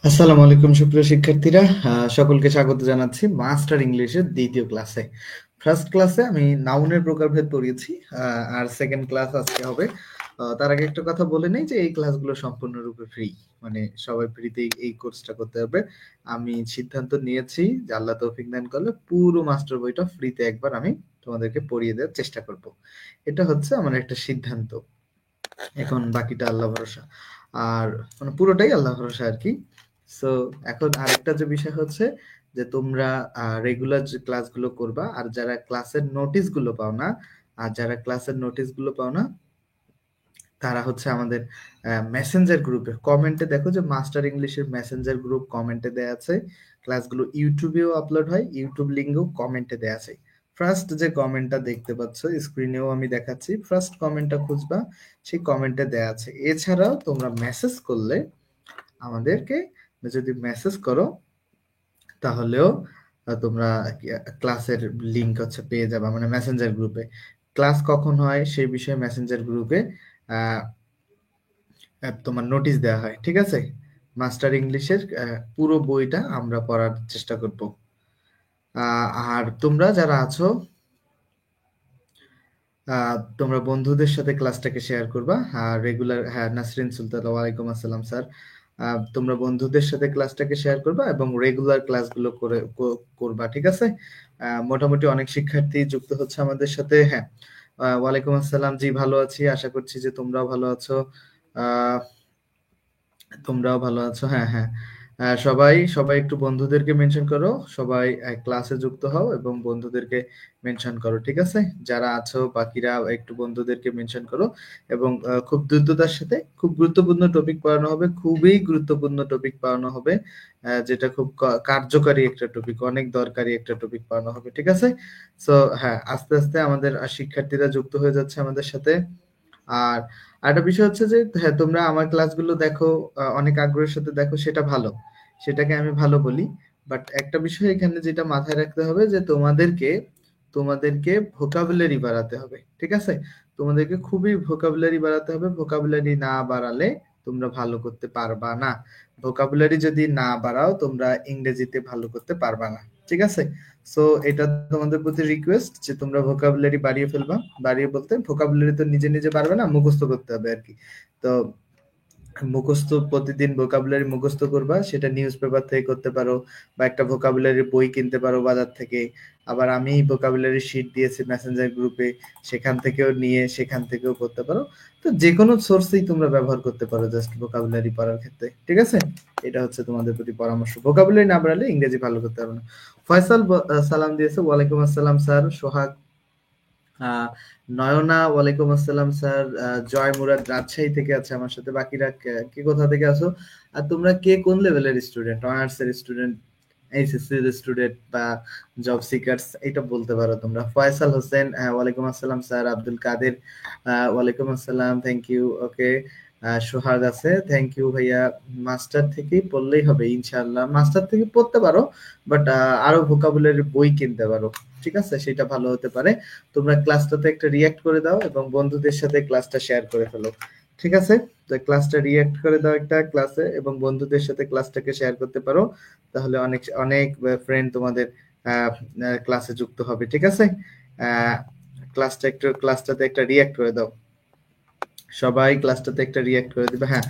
আসসালামু আলাইকুম সুপ্রিয় শিক্ষার্থীরা, সকলকে স্বাগত জানাচ্ছি মাস্টার ইংলিশের দ্বিতীয় ক্লাসে। ফার্স্ট ক্লাসে আমি নাউনের প্রকারভেদ পড়িয়েছি, আর সেকেন্ড ক্লাস আজকে হবে। তার আগে একটা কথা বলে নেই যে এই ক্লাসগুলো সম্পূর্ণরূপে ফ্রি, মানে সবাই ফ্রিতেই এই কোর্সটা করতে পারবে। আমি সিদ্ধান্ত নিয়েছি যে আল্লাহ তৌফিক দান করলে পুরো মাস্টার বইটা ফ্রিতে একবার আমি তোমাদেরকে পড়িয়ে দেওয়ার চেষ্টা করব। এটা হচ্ছে আমার একটা সিদ্ধান্ত। এখন বাকিটা আল্লাহ ভরসা। আর মানে পুরোটাই আল্লাহ ভরসা আরকি। সো এখন আরেকটা যে বিষয় হচ্ছে যে তোমরা রেগুলার যে ক্লাসগুলো করবা, আর যারা ক্লাসের নোটিশগুলো পাও না, তারা হচ্ছে আমাদের মেসেঞ্জার গ্রুপে কমেন্টে দেখো যে মাস্টার ইংলিশের মেসেঞ্জার গ্রুপ কমেন্টে দেয়া আছে। ক্লাসগুলো ইউটিউবেও আপলোড হয়, ইউটিউব লিঙ্কও কমেন্টে দেয়া আছে। ফার্স্ট যে কমেন্টটা দেখতে পাচ্ছ স্ক্রিনেও আমি দেখাচ্ছি, ফার্স্ট কমেন্টটা খুঁজবা, সেই কমেন্টে দেয়া আছে। এছাড়াও তোমরা মেসেজ করলে আমাদেরকে, যদি মেসেজ করো তাহলেও তোমরা ক্লাসের লিংক হচ্ছে পেয়ে যাবে, মানে মেসেঞ্জার গ্রুপে। ক্লাস কখন হয় সেই বিষয়ে মেসেঞ্জার গ্রুপে আহ, তোমার নোটিশ দেওয়া হয়, ঠিক আছে? মাস্টার ইংলিশের পুরো বইটা আমরা পড়ার চেষ্টা করব। আর তোমরা যারা আছো, তোমরা বন্ধুদের সাথে ক্লাসটাকে শেয়ার করবা। আর রেগুলার, হ্যাঁ, নাসরিন সুলতান, ওয়ালাইকুম আসসালাম স্যার। তোমরা বন্ধুদের সাথে ক্লাসটাকে শেয়ার করবা এবং রেগুলার ক্লাসগুলো করবা, ঠিক আছে? মোটামুটি অনেক শিক্ষার্থী যুক্ত হচ্ছে আমাদের সাথে। হ্যাঁ, ওয়ালাইকুম আসসালাম, জি ভালো আছি, আশা করছি যে তোমরাও ভালো আছো। আহ তোমরাও ভালো আছো, হ্যাঁ হ্যাঁ। সবাই সবাই একটু বন্ধুদেরকে মেনশন করো, সবাই ক্লাসে যুক্ত হও এবং বন্ধুদেরকে মেনশন করো, ঠিক আছে? যারা আছো বাকিরা একটু বন্ধুদেরকে মেনশন করো। এবং খুব দ্রুততার সাথে খুব গুরুত্বপূর্ণ টপিক পড়ানো হবে, খুবই গুরুত্বপূর্ণ টপিক পড়ানো হবে, যেটা খুব কার্যকারী একটা টপিক, অনেক দরকারি একটা টপিক পড়ানো হবে, ঠিক আছে? সো হ্যাঁ, আস্তে আস্তে আমাদের শিক্ষার্থীরা যুক্ত হয়ে যাচ্ছে আমাদের সাথে। আর আরেকটা বিষয় হচ্ছে যে হ্যাঁ, তোমরা আমার ক্লাসগুলো দেখো, অনেক আগ্রহের সাথে দেখো, সেটা ভালো, সেটাকে আমি ভালো বলি। বাট একটা বিষয় এখানে যেটা মাথায় রাখতে হবে যে তোমাদেরকে তোমাদেরকে ভোকাবুলারি বাড়াতে হবে, ঠিক আছে? তোমাদেরকে খুবই ভোকাবুলারি বাড়াতে হবে। ভোকাবুলারি না বাড়ালে তোমরা ভালো করতে পারবা না। ভোকাবুলারি যদি না বাড়াও তোমরা ইংরেজিতে ভালো করতে পারবা না, ঠিক আছে? সো এটা তোমাদের প্রতি রিকোয়েস্ট যে তোমরা ভোকাবুলারি বাড়িয়ে ফেলবা। বাড়িয়ে বলতে ভোকাবুলারি তো নিজে নিজে পারবে না, মুখস্থ করতে হবে আর কি। তো মুখস্থ, প্রতিদিন ভোকাবুলারি মুখস্থ করবা, সেটা নিউজ পেপার থেকে করতে পারো বা একটা ভোকাবুলারি বই কিনতে পারো বাজার থেকে। আবার আমি ভোকাবুলারি শিট দিয়েছি মেসেঞ্জার গ্রুপে, সেখান থেকেও নিয়ে সেখান থেকেও করতে পারো। তো যে কোনো সোর্সেই তোমরা ব্যবহার করতে পারো জাস্ট ভোকাবুলারি পড়ার ক্ষেত্রে, ঠিক আছে? এটা হচ্ছে তোমাদের প্রতি পরামর্শ। ভোকাবুলারি না বাড়ালে ইংরেজি ভালো করতে পারবে না। ফয়সাল সালাম দিয়েছে, ওয়ালাইকুম আসসালাম স্যার। সোহাগ, আহ নয়না, ওয়ালাইকুম আসসালাম স্যার। জয় মুরাদ রাজশাহী থেকে আছে আমার সাথে। বাকিরা কে কোথা থেকে আছো? আর তোমরা কে কোন লেভেলের স্টুডেন্ট? অনার্স এর স্টুডেন্ট, এইচএসসি এর স্টুডেন্ট, বা জব সিকার্স? এটা বলতে পারো তোমরা। ফয়সাল হোসেন, ওয়ালাইকুম আসসালাম স্যার। আব্দুল কাদের, ওয়ালাইকুম আসসালাম, থ্যাংক ইউ, ওকে। সোহাগ আছে, থ্যাংক ইউ ভাইয়া। মাস্টার থেকেই পড়লেই হবে ইনশাআল্লাহ, মাস্টার থেকে পড়তে পারো, বাট আরো ভোকাবুলারি বই কিনতে পারো, ঠিক আছে? সেটা ভালো হতে পারে। তোমরা ক্লাসটাতে একটা রিয়্যাক্ট করে দাও এবং বন্ধুদের সাথে ক্লাসটা শেয়ার করে ফেলো, ঠিক আছে? তো ক্লাসটা রিয়্যাক্ট করে দাও একটা ক্লাসে এবং বন্ধুদের সাথে ক্লাসটাকে শেয়ার করতে পারো, তাহলে অনেক অনেক ফ্রেন্ড তোমাদের ক্লাসে যুক্ত হবে, ঠিক আছে? আহ, ক্লাসটাতে একটা রিয়্যাক্ট করে দাও, সবাই ক্লাসটাতে একটা রিয়্যাক্ট করে দিবে। হ্যাঁ,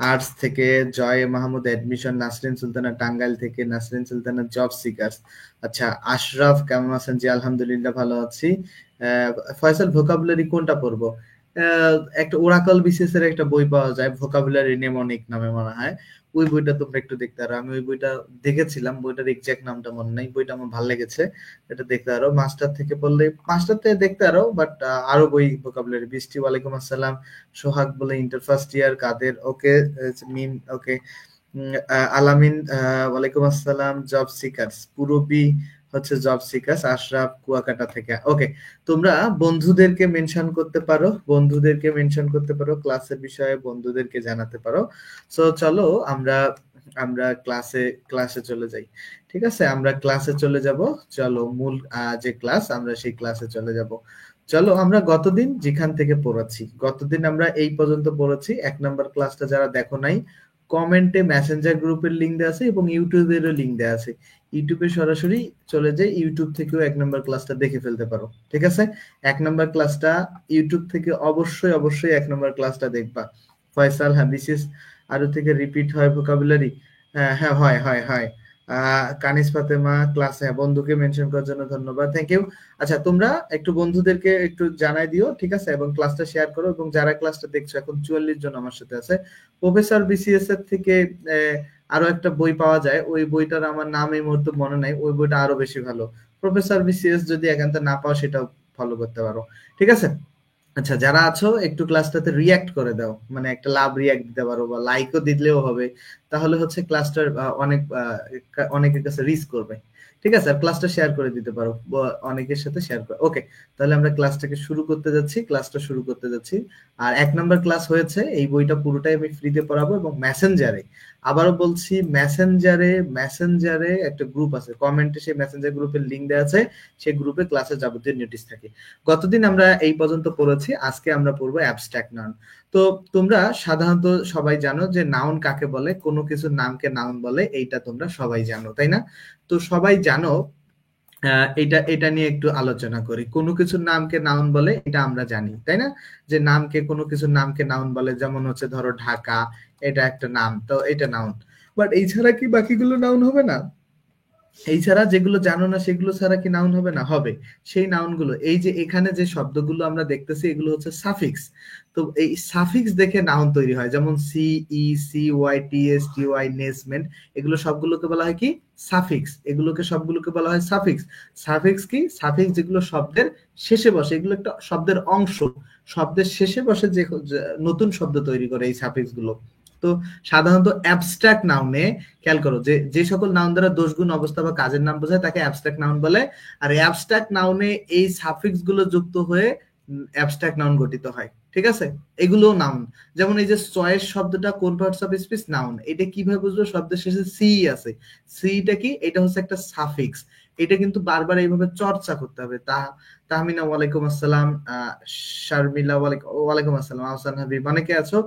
আর্টস থেকে জয় মাহমুদ অ্যাডমিশন, নাসরিন সুলতানা টাঙ্গাইল থেকে, নাসরিন সুলতানা জব সিকার্স। আচ্ছা, আশরাফ কেমন আছেন? জি আলহামদুলিল্লাহ ভালো আছি। আহ, ফয়সাল, ভোকাবুলারি কোনটা পড়বো? একটা ওরাকল বিসিএস এর একটা বই পাওয়া যায়, ভোকাবুলারি নেমোনিক নামে মনে হয়। ওই বইটা তোমরা একটু দেখতে পারো। আমি ওই বইটা দেখেছিলাম, বইটার এক্সাক্ট নামটা মনে নাই। বইটা আমার ভালো লেগেছে, এটা দেখতে পারো। মাস্টার থেকে পড়লে মাস্টার থেকে দেখতে পারো, বাট আরো বই ভোকাবুলারি। বৃষ্টি, ওয়ালাইকুম আসসালাম। সোহাগ বলে ইন্টার ফার্স্ট ইয়ার। কাদের, ওকে। মিম, ওকে। আলামিন, ওয়ালাইকুম আসসালাম। জব সিকার্স, পুরবি হচ্ছে জব সিকার্স। আশরাফ কুয়াকাটা থেকে, ওকে। তোমরা বন্ধুদেরকে মেনশন করতে পারো, বন্ধুদেরকে মেনশন করতে পারো, ক্লাসের বিষয়ে বন্ধুদেরকে জানাতে পারো। সো চলো আমরা আমরা ক্লাসে চলে যাই, ঠিক আছে? আমরা ক্লাসে চলে যাব। চলো মূল যে ক্লাস, আমরা সেই ক্লাসে চলে যাব। চলো আমরা গতদিন যেখান থেকে পড়াচ্ছি, গতদিন আমরা এই পর্যন্ত পড়েছি। 1 নাম্বার ক্লাসটা যারা দেখো নাই, কমেন্টে মেসেঞ্জার গ্রুপের লিঙ্ক দেওয়া আছে এবং ইউটিউবেরও লিঙ্ক দেওয়া আছে। ইউটিউবে সরাসরি চলে যায়, ইউটিউব থেকেও 1 নম্বর ক্লাসটা দেখে ফেলতে পারো। ঠিক আছে, 1 নম্বর ক্লাসটা ইউটিউব থেকে অবশ্যই অবশ্যই 1 নম্বর ক্লাসটা দেখবা। ফয়সাল, হ্যাঁ বিসিএস আরো থেকে রিপিট হয় ভোকাবুলারি? হ্যাঁ হ্যাঁ, হয় হয় হয়। কানিস ফাতেমা ক্লাস, হ্যাঁ বন্ধুকে মেনশন করার জন্য ধন্যবাদ, থ্যাংক ইউ। আচ্ছা, তোমরা একটু বন্ধুদেরকে একটু জানাই দিও, ঠিক আছে, এবং ক্লাসটা শেয়ার করো। এবং যারা ক্লাসটা দেখছো, এখন 44 জন আমার সাথে আছে। প্রফেসর বিসিএস এর থেকে আরো একটা বই পাওয়া যায়, ওই বইটার আমার নাম এই মুহূর্তে মনে নাই, ওই বইটা আরো বেশি ভালো। প্রফেসর বিসিএস যদি একান্ত না পাও, সেটাও ফলো করতে পারো। ঠিক আছে। আচ্ছা, যারা আছো একটু ক্লাসটাতে রিয়াক্ট করে দাও, মানে একটা লাভ রিয়াক্ট দিতে পারো বা লাইকও দিলেও হবে। তাহলে হচ্ছে ক্লাসটার অনেকের কাছে রিচ করবে। ঠিক আছে, আর ক্লাসটা শেয়ার করে দিতে পারো, অনেকের সাথে শেয়ার করে। ওকে, তাহলে আমরা ক্লাসটাকে শুরু করতে যাচ্ছি, ক্লাসটা শুরু করতে যাচ্ছি। আর 1 নম্বর ক্লাস হয়েছে, এই বইটা পুরোটাই আমি ফ্রিতে পড়াবো। এবং মেসেঞ্জারে, আবারও বলছি, মেসেঞ্জারে একটা গ্রুপ আছে, কমেন্টে সেই মেসেঞ্জার গ্রুপের লিঙ্ক দেওয়া আছে। সেই গ্রুপে ক্লাসের যাবতীয় নোটিশ থাকে। গতদিন আমরা এই পর্যন্ত পড়েছি, আজকে আমরা পড়বো অ্যাবস্ট্রাক্ট নাউন। তো তোমরা সাধারণত সবাই জানো যে নাউন কাকে বলে, কোনো কিছুর নামকে নাউন বলে, এইটা তোমরা সবাই জানো, তাই না? তো সবাই জানো, এটা এটা নিয়ে একটু আলোচনা করি। কোনো কিছুর নামকে নাউন বলে, এটা আমরা জানি, তাই না? যে নামকে, কোনো কিছুর নামকে নাউন বলে, যেমন হচ্ছে ধরো ঢাকা, এটা একটা নাম, তো এটা নাউন। বাট এই ছাড়া কি বাকিগুলো নাউন হবে না? এই ছাড়া যেগুলো জানো না, সেগুলো ছাড়া কি নাউন হবে না? হবে। সেই নাউনগুলো, এই যে এখানে যে শব্দগুলো আমরা দেখতেছি, এগুলো হচ্ছে সাফিক্স। তো এই সাফিক্স দেখে নাউন তৈরি হয়, যেমন C, E, C Y, T S, T Y, নেসমেন্ট, এগুলো সবগুলোকে বলা হয় কি? সাফিক্স। এগুলোকে সবগুলোকে বলা হয় সাফিক্স। সাফিক্স কি? সাফিক্স যেগুলো শব্দের শেষে বসে, এগুলো একটা শব্দের অংশ, শব্দের শেষে বসে যে নতুন শব্দ তৈরি করে এই সাফিক্স গুলো। তো সাধারণত অ্যাবস্ট্রাক্ট নাউনে, খেয়াল করো, যে যে সকল নাউন দ্বারা দোষগুণ অবস্থা বা কাজের নাম বোঝায়, তাকে অ্যাবস্ট্রাক্ট নাউন বলে। আর অ্যাবস্ট্রাক্ট নাউনে এই সাফিক্স গুলো যুক্ত হয়ে অ্যাবস্ট্রাক্ট নাউন গঠিত হয়। ঠিক আছে, এগুলো নাউন। যেমন এই যে চয়েস শব্দটা কোন পার্টস অফ স্পিচ? নাউন। এটা কিভাবে বুঝবো? শব্দের শেষে সি আছে, সিটা কি? এটা হচ্ছে একটা সাফিক্স। এটা কিন্তু বারবার এইভাবে চর্চা করতে হবে। তাহমিনা, ওয়ালাইকুম আসসালাম। শারমিলা, ওয়ালাইকুম আসসালাম। আহসান হাবিব, অনেকে আছো,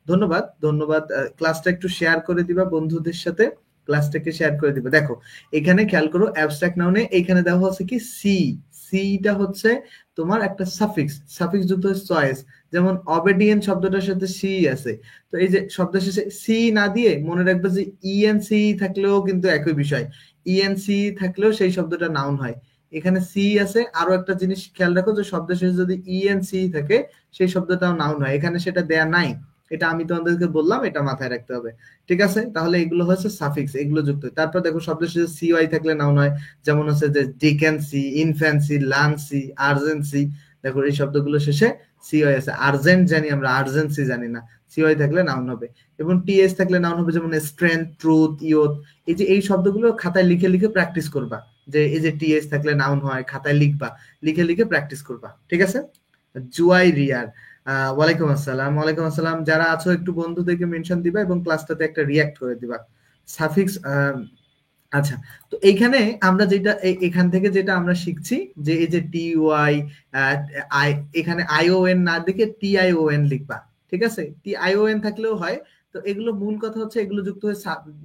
ধন্যবাদ ধন্যবাদ। ক্লাসটা একটু শেয়ার করে দিবা বন্ধুদের সাথে, ক্লাসটাকে শেয়ার করে দিবা। দেখো, এখানে খেয়াল করো, অ্যাবস্ট্রাক্ট নাউনে এখানে দেওয়া হচ্ছে কি? সি। সিটা হচ্ছে তোমার একটা সাফিক্স, সাফিক্স যুক্ত হচ্ছে চয়েস। যেমন অবেডিয়েন্ট শব্দটার সাথে সি আছে। তো এই যে শব্দের শেষে সি না দিয়ে মনে রাখবে যে ইএনসি থাকলেও কিন্তু একই বিষয়, ইএনসি থাকলেও সেই শব্দটা নাউন হয়। এখানে সি আছে, আরো একটা জিনিস খেয়াল রাখো, যে শব্দের শেষে যদি ইএনসি থাকে, সেই শব্দটাও নাউন হয়। এখানে সেটা দেয়া নাই, এটা আমি তোমাদেরকে বললাম, এটা মাথায় রাখতে হবে। ঠিক আছে, তাহলে এগুলো হচ্ছে সাফিক্স, এগুলো যুক্ত হয়। তারপর দেখো, শব্দের শেষে সি ওয়াই থাকলে নাউন হয়। যেমন হচ্ছে যে ডিকেন্সি, ইনফ্যান্সি, লান্সি, আর্জেন্সি। দেখো, এই শব্দগুলো শেষে সি ওয়াই আছে। আর্জেন্ট জানি আমরা, আর্জেন্সি জানি না। সি ওয়াই থাকলে নাউন হবে। এবং টিএস থাকলে নাউন হবে, যেমন স্ট্রেংথ, ট্রুথ, ইয়ত। এই যে এই শব্দগুলো খাতায় লিখে লিখে প্র্যাকটিস করবা, যে এই যে টিএস থাকলে নাউন হয়, খাতায় লিখবা, লিখে লিখে প্র্যাকটিস করবা। ঠিক আছে। জুয়াই রিয়ার, ওয়ালাইকুম আসসালাম। ওয়ালাইকুম আসসালাম। যারা আছো একটু বন্ধুদেরকে মেনশন দিবা এবং ক্লাসটাতে একটা রিয়াক্ট করে দিবা। সাফিক্স, আচ্ছা। তো এইখানে আমরা যেটা এখান থেকে যেটা আমরা শিখছি, যে এই যে টি ওয়াই, আই, এখানে আইওএন না দেখে টি আইওএন লিখবা। ঠিক আছে, টি আইওএন থাকলেও হয়। তো এগুলো মূল কথা হচ্ছে, এগুলো যুক্ত হয়ে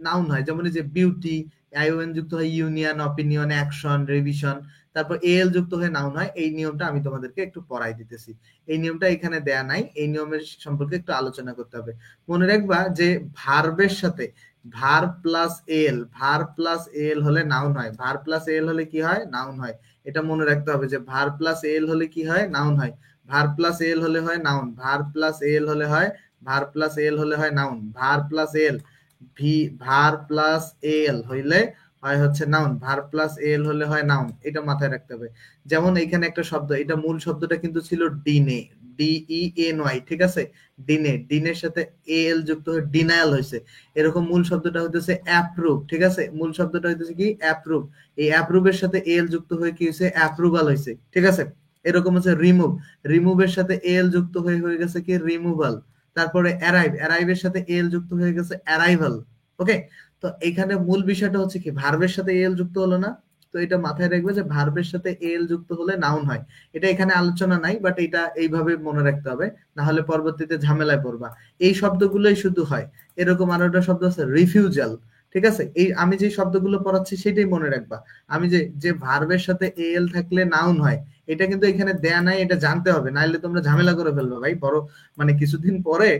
নাউন হয়। যেমন এই যে বিউটি, আইওএন যুক্ত হয় ইউনিয়ন, অপিনিয়ন, অ্যাকশন, রিভিশন। তারপর এল যুক্ত হয়ে নাউন হয়। এই নিয়মটা আমি তোমাদেরকে একটু পড়াই দিতেছি। এই নিয়মটা এখানে দেয়া নাই, এই নিয়মের সম্পর্কে একটু আলোচনা করতে হবে। মনে রাখবা যে ভার্বের সাথে verb plus L, verb plus L হলে নাউন হয়, ভার প্লাস এল হলে কি হয়? নাউন হয়। এটা মনে রাখতে হবে যে ভার প্লাস এল হলে কি হয়? নাউন হয়। ভার প্লাস এল হলে হয় নাউন, ভার প্লাস এল হলে হয়, ভার প্লাস এল হলে হয় noun, verb plus L, verb plus L হইলে হয় হচ্ছে নাউন, ভার প্লাস এল হলে হয় নাউন। এটা মাথায় রাখতে হবে। যেমন এখানে একটা শব্দ, এটা মূল শব্দটা কিন্তু ছিল ডিনে, DENY। ঠিক আছে, ডিনে, ডিনের সাথে এল যুক্ত হয়ে ডিনায়াল হয়েছে। এরকম মূল শব্দটা হইতেছে অ্যাপ্রুভ। ঠিক আছে, মূল শব্দটা হইতেছে কি? অ্যাপ্রুভ। এই অ্যাপ্রুভের সাথে এল যুক্ত হয়ে কি হয়েছে? অ্যাপ্রুভাল হয়েছে। ঠিক আছে, এরকম হচ্ছে রিমুভ, রিমুভের সাথে এল যুক্ত হয়ে হয়ে গেছে কি? রিমুভাল। তারপরে অ্যারাইভ, অ্যারাইভের সাথে এল যুক্ত হয়ে গেছে অ্যারাইভাল। ওকে, তো এখানে মূল বিষয়টা হচ্ছে কি? ভার্বের সাথে এল যুক্ত হলো না, তো এটা মাথায় রাখবে যে ভার্বের সাথে এল যুক্ত হলে নাউন হয়। এটা এখানে আলোচনা নাই, বাট এটা এইভাবে মনে রাখতে হবে, না হলে পরবর্তীতে ঝামেলায় পড়বা। এই শব্দগুলোই শুধু হয়। এরকম আরো একটা শব্দ আছে রিফিউজাল, ঠিক আছে? এই আমি যে শব্দগুলো পড়াচ্ছি সেটাই মনে রাখবা। আমি যে যে ভার্বের সাথে এল থাকলে নাউন হয়, এটা কিন্তু এখানে দেয়া নাই, এটা জানতে হবে, নাইলে তোমরা ঝামেলা করে ফেলবে ভাই। বড় মানে কিছুদিন পরে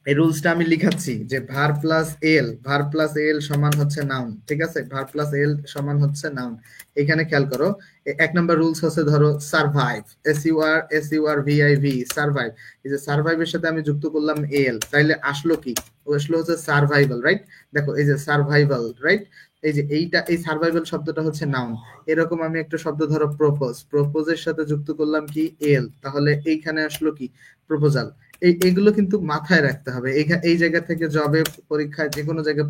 এই রুলসটা আমি লিখাচ্ছি যে ভার প্লাস এল সমান হচ্ছে নাউন, ঠিক আছে? ভার প্লাস এল সমান হচ্ছে নাউন। এখানে খেয়াল করো, এক নম্বর রুলস হচ্ছে ধরো সারভাইভ, SUR VIV, সারভাইভ। এই যে সারভাইভের সাথে আমি যুক্ত করলাম এল, তাইলে আসলো কি? আসলো হচ্ছে সারভাইভাল, রাইট? দেখো এই যে সারভাইভাল, রাইট? এই যে এইটা, এই সারভাইভাল শব্দটা হচ্ছে নাউন। এরকম আমি একটা শব্দ ধরো প্রপোজের সাথে যুক্ত করলাম কি এল, তাহলে এইখানে আসলো কি? প্রপোজাল। এইগুলো কিন্তু মাথায় রাখতে হবে। এই জায়গা থেকে জবে, পরীক্ষায় যে কোনো জায়গায়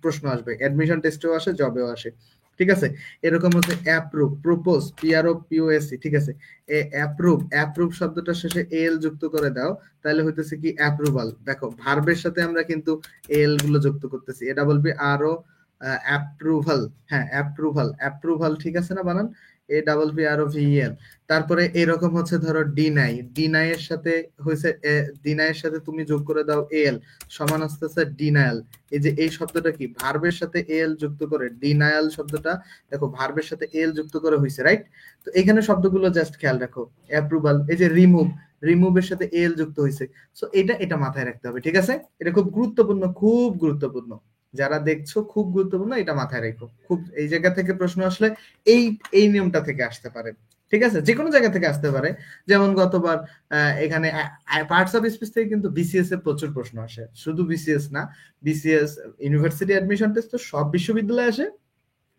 প্রশ্ন আসবে, অ্যাডমিশন টেস্টেও আসে, জবেও আসে, ঠিক আছে? এরকম হচ্ছে অ্যাপ্রুভ, প্রপোজ, PROPOSE, ঠিক আছে? অ্যাপ্রুভ শব্দটার শেষে এল যুক্ত করে দাও, তাহলে হইতেছে কি? অ্যাপ্রুভাল। দেখো ভার্বের সাথে আমরা কিন্তু এল গুলো যুক্ত করতেছি, এটা বলবি আরো অ্যাপ্রুভাল। হ্যাঁ, অ্যাপ্রুভাল, ঠিক আছে না বানান? APPROVEL। তারপরে এরকম হচ্ছে ধরো ডিনাইয়ের সাথে হয়েছে, ডিনাইয়ের সাথে তুমি যোগ করে দাও এল, সমান আসতেছে ডিনায়াল। এই যে এই শব্দটা কি? ভার্বের সাথে এল যুক্ত করে ডিনায়াল শব্দটা, দেখো ভার্বের সাথে এল যুক্ত করে হয়েছে, রাইট? তো এখানে শব্দগুলো জাস্ট খেয়াল রাখো। অ্যাপ্রুভাল, এই যে রিমুভের সাথে এল যুক্ত হয়েছে। সো এটা মাথায় রাখতে হবে, ঠিক আছে? এটা খুব গুরুত্বপূর্ণ, খুব গুরুত্বপূর্ণ। যারা দেখছো খুব গুরুত্বপূর্ণ, এটা মাথায় রেখো। খুব এই জায়গা থেকে প্রশ্ন আসলে এই এই নিয়মটা থেকে আসতে পারে, ঠিক আছে? যে কোনো জায়গা থেকে আসতে পারে। যেমন গতবার এখানে পার্টস অফ স্পিচ থেকে কিন্তু BCS এর প্রচুর প্রশ্ন আসে, শুধু BCS না, BCS ইউনিভার্সিটি অ্যাডমিশন টেস্ট তো সব বিশ্ববিদ্যালয়ে আসে,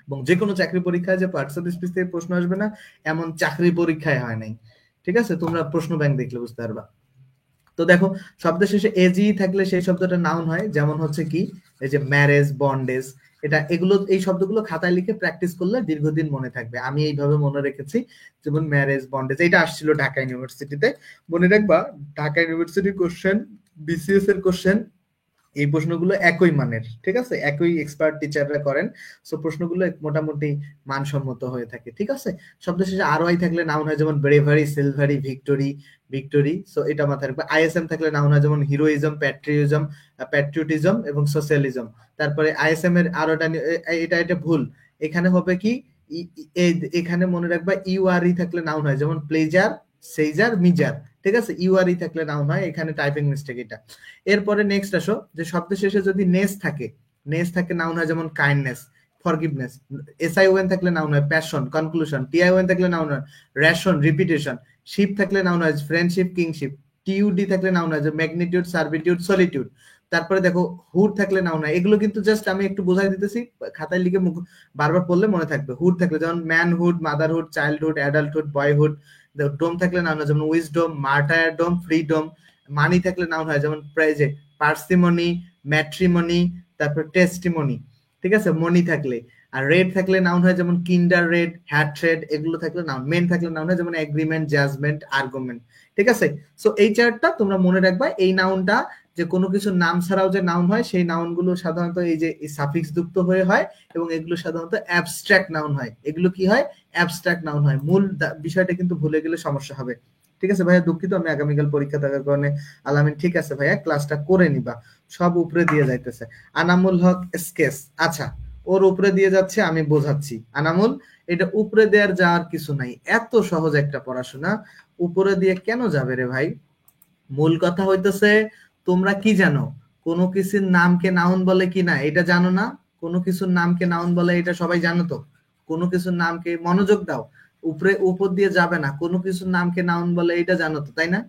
এবং যে কোনো চাকরি পরীক্ষায় যে পার্টস অফ স্পিচ থেকে প্রশ্ন আসবে না এমন চাকরি পরীক্ষায় হয় নাই, ঠিক আছে? তোমরা প্রশ্ন ব্যাংক দেখলে বুঝতে পারবা। তো দেখো, শব্দের শেষে এজি থাকলে সেই শব্দটা নাউন হয়, যেমন হচ্ছে কি? এই যে ম্যারেজ, বন্ডেজ, এগুলো, এই শব্দগুলো খাতায় লিখে প্র্যাকটিস করলে দীর্ঘদিন মনে থাকবে। আমি এইভাবে মনে রেখেছি, যেমন ম্যারেজ, বন্ডেজ, এটা আসছিল ঢাকা ইউনিভার্সিটিতে, মনে রাখবা। ঢাকা ইউনিভার্সিটির কোশ্চেন, BCS এর কোশ্চেন, এই প্রশ্নগুলো একই মানের, ঠিক আছে? একই এক্সপার্ট টিচাররা করেন। সো প্রশ্নগুলো মোটামুটি মানসম্মত হয়ে থাকে, ঠিক আছে? শব্দ শেষে আর ওয়াই থাকলে নাউন হয়, যেমন ব্রেভারি, সিলভারি, ভিক্টোরি। সো এটা মাথায় রাখবে। ISM থাকলে নাউন হয়, যেমন হিরোইজম, প্যাট্রিয়টিজম এবং সোশ্যালিজম। তারপরে ISM এর আরো এটা ভুল। এখানে হবে কি? এখানে মনে রাখবা ইউআরই থাকলে নাউন হয়, যেমন প্লেজার, সেইজার, মিজার, ঠিক আছে? ইউআরই থাকলে নাউন হয়, এখানে টাইপিং মিস্টেক এটা। এরপরে নেক্সট আসো, যে শব্দ শেষে যদি নেস থাকে নাউন হয়, যেমন কাইন্ডনেস, ফরগিভনেস। SION থাকলে নাউন হয় প্যাশন, কনক্লুশন। TION থাকলে নাউন হয় রেশন, রিপিটেশন। শিপ থাকলে নাউন হয় ফ্রেন্ডশিপ, কিংশিপ। TUD থাকলে নাউন হয় যে ম্যাগনিটিউড, সার্ভিটিউড, সলিটিউড। তারপরে দেখো হুড থাকলে নাউন হয়। এগুলো কিন্তু জাস্ট আমি একটু বোঝাই দিতেছি, খাতায় লিখে বারবার পড়লে মনে থাকবে। হুড থাকলে যেমন manhood, motherhood, childhood, adulthood, boyhood. Dom থাকলে নাউন হয়, যেমন উইজডম, মার্টায়ারডম, ফ্রিডম। মানি থাকলে নাউন হয়, যেমন প্রাইজে, পার্সিমনি, ম্যাট্রিমনি, তারপর টেস্টিমনি, ঠিক আছে? মনি থাকলে। আর রেড থাকলে নাউন হয়, যেমন কিন্ডার রেড, হ্যাট্রেড। এগুলো থাকলে নাউন। মেন থাকলে নাউন হয়, যেমন এগ্রিমেন্ট, জাজমেন্ট, আর্গুমেন্ট, ঠিক আছে? সো এই চারটা তোমরা মনে রাখবা। এই নাউনটা, যে কোনো কিছু নাম ছাড়াও যে নাউন হয়, সেই নাউনগুলো সাধারণত এই যে সাফিক্স যুক্ত হয়ে হয়, এবং এগুলো সাধারণত অ্যাবস্ট্রাক্ট নাউন হয়। এগুলো কি হয়? অ্যাবস্ট্রাক্ট নাউন হয়। মূল বিষয়টা কিন্তু ভুলে গেলে সমস্যা হবে, ঠিক আছে ভাইয়া? দুঃখিত, আমি আগামীকাল পরীক্ষা থাকার কারণে। আলামিন, ঠিক আছে ভাইয়া, ক্লাসটা করে নিবা। সব উপরে দিয়ে যাইতেছে। আনামুল হক স্কেচ, আচ্ছা, ওর উপরে দিয়ে যাচ্ছে, আমি বোঝাচ্ছি। আনামুল, এটা উপরে দেওয়ার যাওয়ার কিছু নাই, এত সহজ একটা পড়াশোনা উপরে দিয়ে কেন যাবে রে ভাই? মূল কথা হইতেছে, তোমরা কি জানো কোনো কিছুর নামকে নাউন বলে কি না? এটা জানো না? কোনো কিছুর নামকে নাউন বলে, এটা সবাই জানো তো? কোনো কিছুর নামকে, মনোযোগ দাও, উপর দিয়ে যাবে না। কোনো কিছুর নামকে নাউন বলে, এটা জানো তো, তাই না?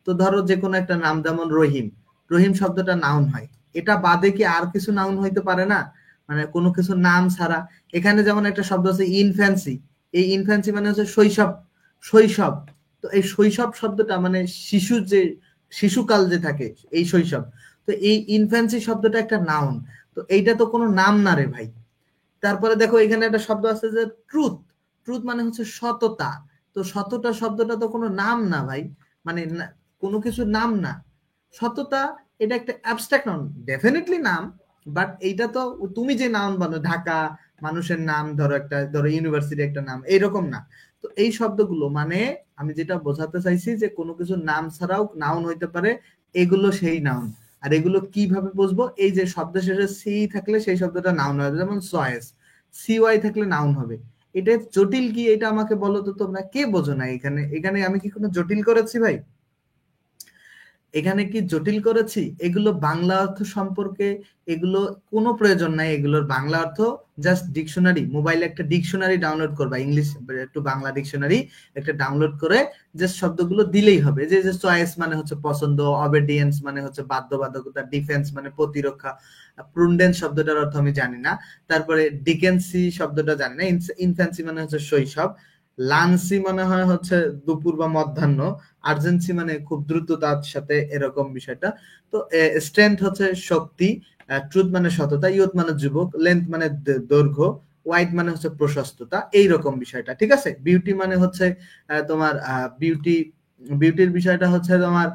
তো ধরো যে কোনো একটা নাম, যেমন রহিম, রহিম শব্দটা নাউন হয়। এটা বাদে কি আর কিছু নাউন হইতে পারে না? মানে কোনো কিছুর নাম ছাড়া। এখানে যেমন একটা শব্দ আছে ইনফ্যান্সি, এই ইনফ্যান্সি মানে হচ্ছে শৈশব, শৈশব। তো এই শৈশব শব্দটা মানে শিশু, যে শিশুকাল যে থাকে, এই শৈশব। তো এই ইনফ্যান্সি শব্দটা একটা নাউন। তো এইটা তো কোনো নাম না রে ভাই। তারপরে দেখো এখানে একটা শব্দ আছে যে ট্রুথ, ট্রুথ মানে হচ্ছে সততা। তো সততা শব্দটা তো কোনো নাম না ভাই, মানে কোনো কিছুর নাম না। সততা, এটা একটা অ্যাবস্ট্রাক্ট নাউন, ডেফিনেটলি নাম, বাট এইটা তো তুমি যে নাউন বানো, ঢাকা, মানুষের নাম, ধরো একটা, ধরো ইউনিভার্সিটি একটা নাম, এইরকম না। তো এই শব্দগুলো মানে আমি যেটা বোঝাতে চাইছি যে কোনো কিছু নাম ছাড়াও নাউন হইতে পারে, এগুলো সেই নাউন। আর এগুলো কিভাবে বুঝবো? এই যে শব্দ শেষে সি থাকলে সেই শব্দটা নাউন হবে, যেমন চয়েস, সিওয়াই থাকলে নাউন হবে। এটা জটিল কি এটা আমাকে বলো তো তোমরা, কে বোঝো না? এখানে এখানে আমি কি কোনো জটিল করেছি ভাই? এখানে কি জটিল করেছি? এগুলো বাংলা অর্থ সম্পর্কে এগুলো কোনো প্রয়োজন নাই, এগুলোর বাংলা অর্থ জাস্ট ডিকশনারি, মোবাইলে একটা ডিকশনারি ডাউনলোড করবা, ইংলিশ একটু বাংলা ডিকশনারি একটা ডাউনলোড করে জাস্ট শব্দগুলো দিলেই হবে। যে যে চয়েস মানে হচ্ছে পছন্দ, অবেডিয়েন্স মানে হচ্ছে বাধ্যবাধকতা, ডিফেন্স মানে প্রতিরক্ষা, প্রুডেন্স শব্দটার অর্থ আমি জানি না, তারপরে ডিকেন্সি শব্দটা জানি না, ইনফ্যান্সি মানে হচ্ছে শৈশব, লান্সি মানে হয় হচ্ছে দুপুর বা মধ্যাহ্ন, আর্জেন্সি মানে খুব দ্রুততার সাথে এরকম বিষয়টা। তো স্ট্রেংথ হচ্ছে শক্তি, ট্রুথ মানে সততা, ইয়ুথ মানে যুবক, লেন্থ মানে দৈর্ঘ্য, ওয়াইড মানে হচ্ছে প্রশস্ততা, এইরকম বিষয়টা। ঠিক আছে। বিউটি মানে হচ্ছে তোমার বিউটি, বিউটির বিষয়টা হচ্ছে তোমার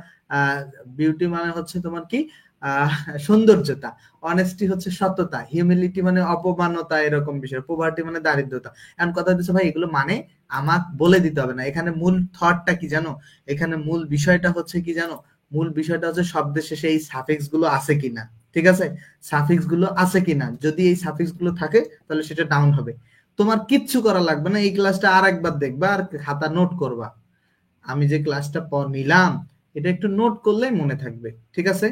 বিউটি মানে হচ্ছে তোমার কি আহ সৌন্দর্যতা, অনেস্টি হচ্ছে সততা, হিউমিলিটি মানে অপমানতা, এরকম বিষয়, পোভার্টি মানে দারিদ্রতা। এখন কথা হচ্ছে ভাই এগুলো মানে আমাকে বলে দিতে হবে না, এখানে মূল থটটা কি জানো? এখানে মূল বিষয়টা হচ্ছে কি জানো? মূল বিষয়টা হচ্ছে শব্দের শেষে এই সাফিক্স গুলো আছে কিনা। ঠিক আছে, সাফিক্স গুলো আছে কিনা, যদি এই সাফিক্স গুলো থাকে তাহলে সেটা ডাউন হবে। তোমার কিচ্ছু করা লাগবে না, এই ক্লাসটা আর একবার দেখবা আর খাতা নোট করবা। আমি যে ক্লাসটা নিলাম এটা একটু নোট করলেই মনে থাকবে। ঠিক আছে,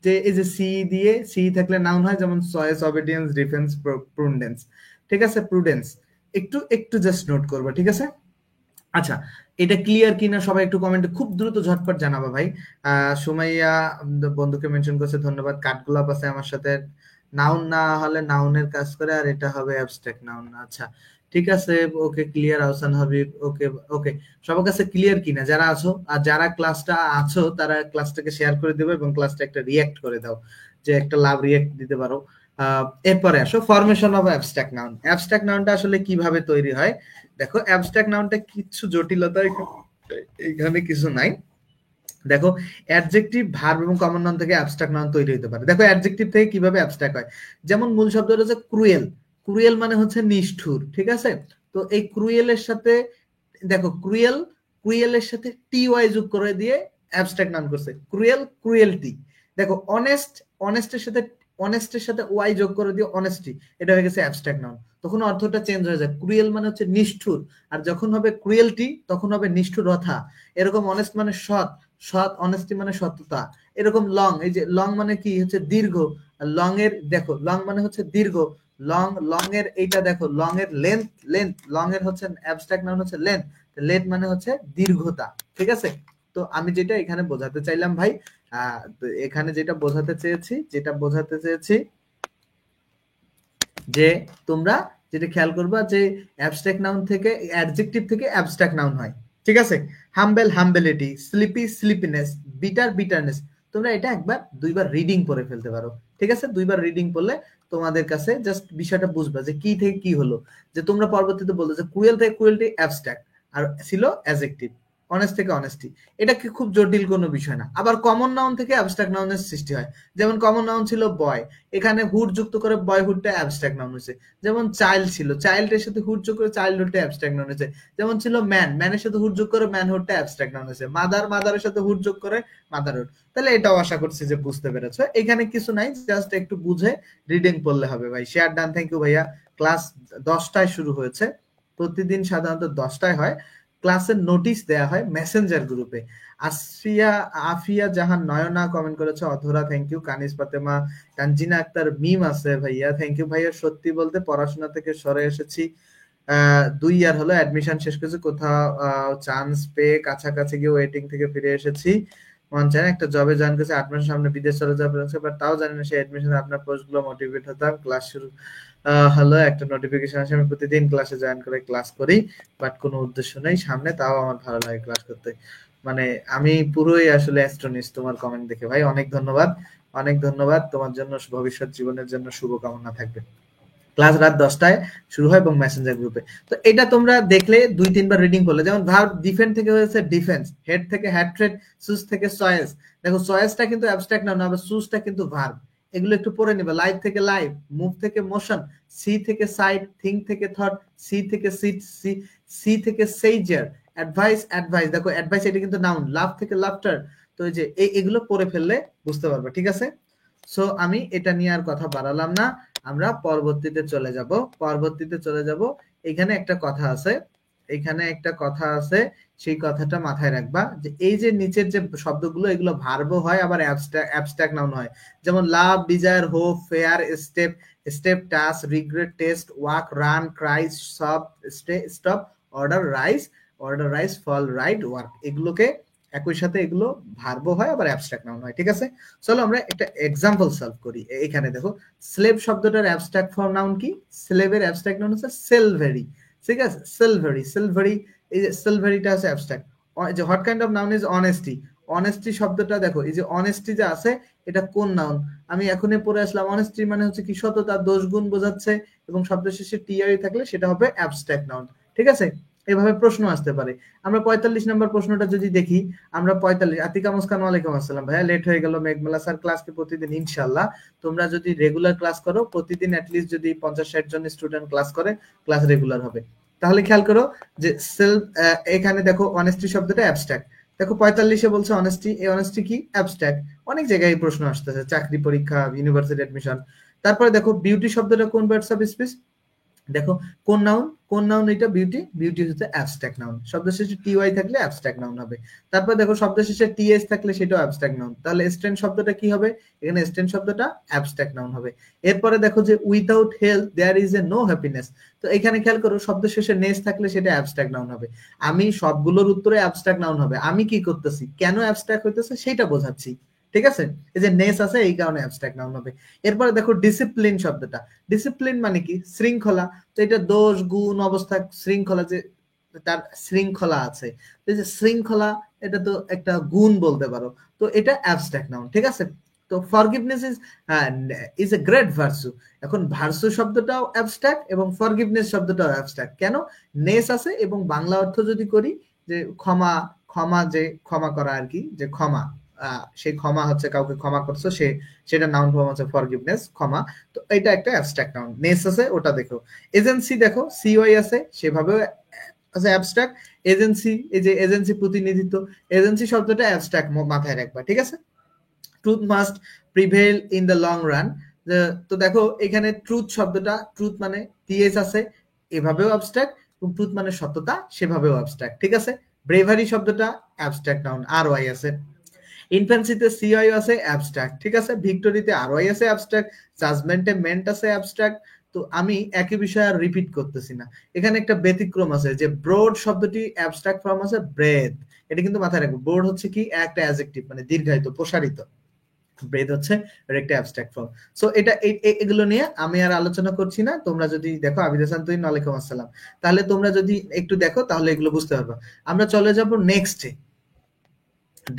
যে এই যে সি দিয়ে, সি থাকলে নাউন হয়, যেমন চয়েস, অবিডিয়েন্স, ডিফেন্স, প্রুডেন্স। ঠিক আছে, প্রুডেন্স একটু একটু জাস্ট নোট করবা। ঠিক আছে। আচ্ছা, এটা ক্লিয়ার কিনা সবাই একটু কমেন্টে খুব দ্রুত ঝটপট জানাবা ভাই। সুমাইয়া বন্ধুকে মেনশন করছে, ধন্যবাদ। কাঠগোলাপ আছে আমার সাথে। নাউন না হলে নাউনের কাজ করে, আর এটা হবে অ্যাবস্ট্রাক্ট নাউন। আচ্ছা ঠিক আছে, ওকে ক্লিয়ার। আহসান হাবিব, ওকে ওকে। সবার কাছে ক্লিয়ার কিনা যারা আছো, আর যারা ক্লাসটা আছো তারা ক্লাসটাকে শেয়ার করে দেবে এবং ক্লাসটা একটা রিয়্যাক্ট করে দাও, যে একটা লাভ রিয়্যাক্ট দিতে পারো। এরপরে আসো formation of abstract noun. Abstract নাউনটা আসলে কিভাবে তৈরি হয়? দেখো, অ্যাবস্ট্রাক্ট নাউনটা কিছু জটিলতা এখানে কিছু নাই। দেখো, অ্যাডজেক্টিভ, ভার্ব এবং কমন নাউন থেকে অ্যাবস্ট্রাক্ট নাউন তৈরি হতে পারে। দেখো অ্যাডজেক্টিভ থেকে কিভাবে অ্যাবস্ট্রাক্ট হয়, যেমন মূল শব্দটা হচ্ছে ক্রুয়েল। ক্রুয়েল মানে হচ্ছে নিষ্ঠুর। ঠিক আছে, তো এই ক্রুয়েলের সাথে দেখো, ক্রুয়েল, ক্রুয়েলের সাথে টি ওয়াই যোগ করে দিয়ে অ্যাবস্ট্রাক্ট নাউন করছে, ক্রুয়েল, ক্রুয়েলটি। দেখো অনেস্ট, অনেস্টের সাথে, অনেস্টের সাথে ওয়াই যোগ করে দিয়ে অনেস্টি, এটা হয়ে গেছে অ্যাবস্ট্রাক্ট নাউন। তখন অর্থটা চেঞ্জ হয়ে যায়, ক্রুয়েল মানে হচ্ছে নিষ্ঠুর, আর যখন হবে ক্রুয়েলটি তখন হবে নিষ্ঠুরতা। এরকম অনেস্ট মানে সৎ, সৎ, অনেস্টি মানে সততা। এরকম লং, এই যে লং মানে কি হচ্ছে দীর্ঘ, লং এর দেখো লং মানে হচ্ছে দীর্ঘ, লং, লং এর এইটা দেখো, লং এর লেন্থ, লেন্থ, লং এর হচ্ছে অ্যাবস্ট্রাক্ট নাউন হচ্ছে লেন্থ, লেন্থ মানে হচ্ছে দীর্ঘতা। ঠিক আছে, তো আমি যেটা এখানে বোঝাতে চাইলাম ভাই, এখানে যেটা বোঝাতে চেয়েছি, যেটা বোঝাতে চেয়েছি যে তোমরা যেটা খেয়াল করবা যে অ্যাবস্ট্রাক্ট নাউন থেকে, অ্যাডজেক্টিভ থেকে অ্যাবস্ট্রাক্ট নাউন হয়। ঠিক আছে, humble, humility, sleepy, sleepiness, bitter, bitterness. তোমরা এটা একবার দুইবার রিডিং পড়ে ফেলতে পারো। ঠিক আছে, দুইবার রিডিং পড়লে তোমাদের কাছে জাস্ট বিষয়টা বুঝবা যে কি থেকে কি হলো। যে তোমরা পরবর্তীতে বলতো যে ক্রুয়েল থেকে ক্রুয়েলটি অ্যাবস্ট্রাক্ট, আর ছিল অ্যাডজেক্টিভ। অনেস্ট থেকে অনেস্টি, এটা কি খুব জটিল কোনো বিষয় না। আবার কমন নাউন থেকে অ্যাবস্ট্রাক্ট নাউনের সৃষ্টি হয়, যেমন কমন নাউন ছিল বয়, এখানে হুড যুক্ত করে বয়হুডটা অ্যাবস্ট্রাক্ট নাউন হয়েছে। যেমন চাইল্ড ছিল, চাইল্ডের সাথে হুড যোগ করে চাইল্ডহুডটা অ্যাবস্ট্রাক্ট নাউন হয়েছে। যেমন ছিল ম্যান, ম্যানের সাথে হুড যোগ করে ম্যানহুডটা অ্যাবস্ট্রাক্ট নাউন হয়েছে। মাদার, মাদারের সাথে হুড যোগ করে মাদারহুড। তাহলে এটাও আশা করছি যে বুঝতে পেরেছো। এখানে কিছু নাই, জাস্ট একটু বুঝে রিডিং পড়লে হবে ভাই। শেয়ার ডান, থ্যাংক ইউ ভাইয়া। ক্লাস 10টায় শুরু হয়েছে, প্রতিদিন সাধারণত 10টায় হয়। ক্লাসের নোটিশ দেয়া হয় মেসেঞ্জার গ্রুপে। আসফিয়া, আফিয়া জাহান নয়না কমেন্ট করেছে, অধরা থ্যাংক ইউ। কানিস ফাতেমা, তানজিনা আক্তার মিম আছে ভাইয়া, থ্যাংক ইউ ভাইয়া। সত্যি বলতে পড়াশোনা থেকে সরে এসেছি, 2 ইয়ার হলো অ্যাডমিশন শেষ করেছি, কোথাও চান্স পেয়ে কাছাকাছি গিয়ে ওয়েটিং থেকে ফিরে এসেছি। মন চায় না, একটা জবে জয়েন করেছি, 8 মাসের সামনে বিদেশ চলে যাবে, বাট তাও জানি না সেই অ্যাডমিশনে আপনার পোস্টগুলো মোটিভেট হতাম। ক্লাস শুরু হলো, একটা নোটিফিকেশন আসে, আমি প্রতিদিন ক্লাসে জয়েন করে ক্লাস করি, বাট কোনো উদ্দেশ্য নেই সামনে, তাও আমার ভালো লাগে ক্লাস করতে। মানে আমি পুরোই আসলে অ্যাস্ট্রনিস্ট তোমার কমেন্ট দেখে ভাই, অনেক ধন্যবাদ, অনেক ধন্যবাদ। তোমার জন্য ভবিষ্যৎ জীবনের জন্য শুভকামনা থাকবে। ক্লাস রাত 10টায় শুরু হয় এবং মেসেঞ্জার গ্রুপে। তো এটা তোমরা দেখলে 2-3বার রিডিং করলে, যেমন ভার্ব ডিফেন্ড থেকে হয়েছে ডিফেন্স, হেড থেকে হ্যাট্রেড, সুজ থেকে চয়েস। দেখো চয়েসটা কিন্তু অ্যাবস্ট্রাক্ট নাউন, আবার সুজটা কিন্তু ভার্ব। এগুলো একটু পড়ে নিবে। লাইভ থেকে লাইভ, মুভ থেকে মোশন, সি থেকে সাইড, থিঙ্ক থেকে থট, সি থেকে সিট, সি থেকে সেইজার, অ্যাডভাইস অ্যাডভাইস, দেখো অ্যাডভাইস এটা কিন্তু নাউন, লাভ থেকে লাফটার। তো এই যে এগুলো পড়ে ফেললে বুঝতে পারবে, ঠিক আছে? সো আমি এটা নিয়ে আর কথা বাড়ালাম না, আমরা পরবর্তীতে চলে যাব। এখানে একটা কথা আছে, সেই কথাটা মাথায় রাখবা, যে এই যে নিচের যে শব্দগুলো, এগুলো ভার্বও হয় আবার অ্যাবস্ট্রাক্ট নাউন হয়। যেমন love, desire, hope, fear, step, task, regret, test, walk, run, cry, sob, stop, order rise, fall, write, work, এগুলোকে একই সাথে এগুলো ভার্বও হয় আবার অ্যাবস্ট্রাক্ট নাউন হয়, ঠিক আছে? চলো আমরা একটা এক্সাম্পল সলভ করি। এখানে দেখো, স্লেভ শব্দটার অ্যাবস্ট্রাক্ট ফর্ম নাউন কি? স্লেভের অ্যাবস্ট্রাক্ট নাউন হচ্ছে সেলভেরি, ঠিক আছে? সেলভেরি, এই যে সেলভেরিটা আছে অ্যাবস্ট্রাক্ট। যে what kind of noun is honesty, honesty শব্দটা দেখো, এই যে অনেস্টি যে আছে, এটা কোন নাউন? আমি এখনই পড়ে আসলাম, অনেস্টি মানে হচ্ছে কি, সততা, দোষ গুণ বোঝাচ্ছে, এবং শব্দ শেষে টিআই থাকলে সেটা হবে অ্যাবস্ট্রাক্ট নাউন, ঠিক আছে? এভাবে প্রশ্ন আসতে পারে। আমরা 45 নম্বর প্রশ্নটা যদি দেখি, আমরা 45, আতিকা মুস্কান, ওয়ালাইকুম আসসালাম ভাইয়া, লেট হয়ে গেল। মেঘমেলা স্যার ক্লাসকে প্রতিদিন ইনশাআল্লাহ তোমরা যদি রেগুলার ক্লাস করো, প্রতিদিন অ্যাটলিস্ট যদি 50-60 জন স্টুডেন্ট ক্লাস করে, ক্লাস রেগুলার হবে। তাহলে খেয়াল করো যে সেলফ, এখানে দেখো অনেস্টি শব্দটা অ্যাবস্ট্রাক্ট। দেখো 45-এ বলছে অনেস্টি, এই অনেস্টি কি? অ্যাবস্ট্রাক্ট। অনেক জায়গায় প্রশ্ন আসতেছে, চাকরি পরীক্ষা, ইউনিভার্সিটি অ্যাডমিশন। তারপরে দেখো বিউটি শব্দটা কোন বার্ডস অফ স্পিচ? দেখো কোন নাউন এটা? বিউটি হচ্ছে অ্যাবস্ট্রাক্ট নাউন, শব্দ শেষে টিওয়াই থাকলে অ্যাবস্ট্রাক্ট নাউন হবে। তারপর দেখো শব্দ শেষে টিএস থাকলে সেটাও অ্যাবস্ট্রাক্ট নাউন। তাহলে স্ট্রেন শব্দটা কি হবে? এখানে স্ট্রেন শব্দটা অ্যাবস্ট্রাক্ট নাউন হবে। এরপরে দেখো যে without health there is a no happiness, তো এখানে খেয়াল করো শব্দ শেষে নেস থাকলে সেটা অ্যাবস্ট্রাক্ট নাউন হবে। আমি সবগুলোর উত্তরে অ্যাবস্ট্রাক্ট নাউন হবে, আমি কি করতেছি, কেন অ্যাবস্ট্রাক্ট হইতেছে সেটা বোঝাচ্ছি, ঠিক আছে? এই যে নেস আছে এই কারণে অ্যাবস্ট্রাক্ট নাউন হবে। এরপরে দেখো ডিসিপ্লিন শব্দটা, ডিসিপ্লিন মানে কি? শৃঙ্খলা। তো এটা দোষ গুণ অবস্থা, শৃঙ্খলা, যে তার শৃঙ্খলা আছে, এই যে শৃঙ্খলা, এটা তো একটা গুণ বলতে পারো। তো এটা অ্যাবস্ট্রাক্ট নাউন, ঠিক আছে? তো forgiveness is a great versa. এখন ভার্সু শব্দটাও অ্যাবস্ট্রাক্ট এবং ফরগিভনেস শব্দটাও অ্যাবস্ট্রাক্ট। কেন? নেস আছে, এবং বাংলা অর্থ যদি করি যে ক্ষমা, যে ক্ষমা করা আর কি, যে ক্ষমা, সেই ক্ষমা হচ্ছে কাউকে ক্ষমা করছো, সেটা নাউন ফর্ম হচ্ছে ফরগিভনেস, ক্ষমা। তো এটা একটা অ্যাবস্ট্রাক্ট নাউন। নেস আছে ওটা দেখো। এজেন্সি দেখো, সিওয়াই আছে, সেভাবেও আছে অ্যাবস্ট্রাক্ট। এজেন্সি, এই যে এজেন্সি প্রতিনিধিত্ব, এজেন্সি শব্দটা অ্যাবস্ট্রাক্ট, মাথায় রাখবা, ঠিক আছে? Truth must prevail in the long run, তো দেখো এখানে ট্রুথ শব্দটা, ট্রুথ মানে টিএস আছে, এভাবেও অ্যাবস্ট্রাক্ট, এবং ট্রুথ মানে সত্যতা, সেভাবেও অ্যাবস্ট্রাক্ট, ঠিক আছে? ব্রেভারি শব্দটা অ্যাবস্ট্রাক্ট নাউন, আর ওয়াই আছে। ইনফ্যান্সিতে সিআই আছে অ্যাবস্ট্রাক্ট, ঠিক আছে? ভিক্টোরিতে আরওয়াই আছে অ্যাবস্ট্রাক্ট, জাজমেন্টে মেন্ট আছে অ্যাবস্ট্রাক্ট। তো আমি একই বিষয় আর রিপিট করতেছি না। এখানে একটা ব্যতিক্রম আছে, যে ব্রড শব্দটি অ্যাবস্ট্রাক্ট ফর্ম আছে ব্রেড, এটা কিন্তু মাথায় রাখবো। ব্রড হচ্ছে কি? একটা অ্যাডজেক্টিভ, মানে দীর্ঘায়িত, প্রসারিত। ব্রেড হচ্ছে একটা অ্যাবস্ট্রাক্ট ফর্ম। সো এটা এগুলো নিয়ে আমি আর আলোচনা করছি না। তোমরা যদি দেখো, আবিদ হাসান তুহিন, ওয়ালাইকুম আসসালাম, তাহলে তোমরা যদি একটু দেখো তাহলে এগুলো বুঝতে পারবা। আমরা চলে যাব নেক্সটে,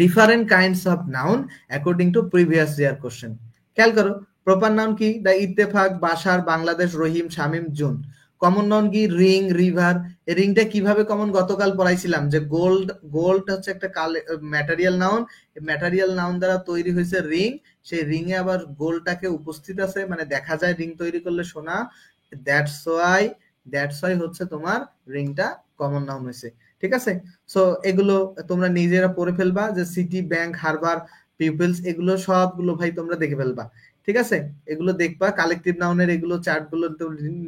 different kinds of noun according to previous year question. খেয়াল করো, প্রপার নাউন কি? দা ইত্তেফাক, বাসার, বাংলাদেশ, রহিম, শামিম, জুন। কমন নাউন কি? Ring, river. এই রিংটা কিভাবে কমন? গতকাল পড়াইছিলাম যে গোল্ড হচ্ছে একটা ম্যাটেরিয়াল নাউন, ম্যাটেরিয়াল নাউন দ্বারা তৈরি হয়েছে রিং, সেই রিং এ আবার গোল্ডটাকে উপস্থিত আছে, মানে দেখা যায় রিং তৈরি করলে সোনা, দ্যাটস ওয়াই হচ্ছে তোমার রিংটা কমন নাউন হয়েছে, ঠিক আছে? সো এগুলো তোমরা নিজেরা পড়ে ফেলবা, যে সিটি, ব্যাংক, হারবার, পিপলস, এগুলো সবগুলো ভাই তোমরা দেখে ফেলবা, ঠিক আছে? এগুলো দেখবা, কালেকটিভ নাউনের এগুলো চার্ট গুলো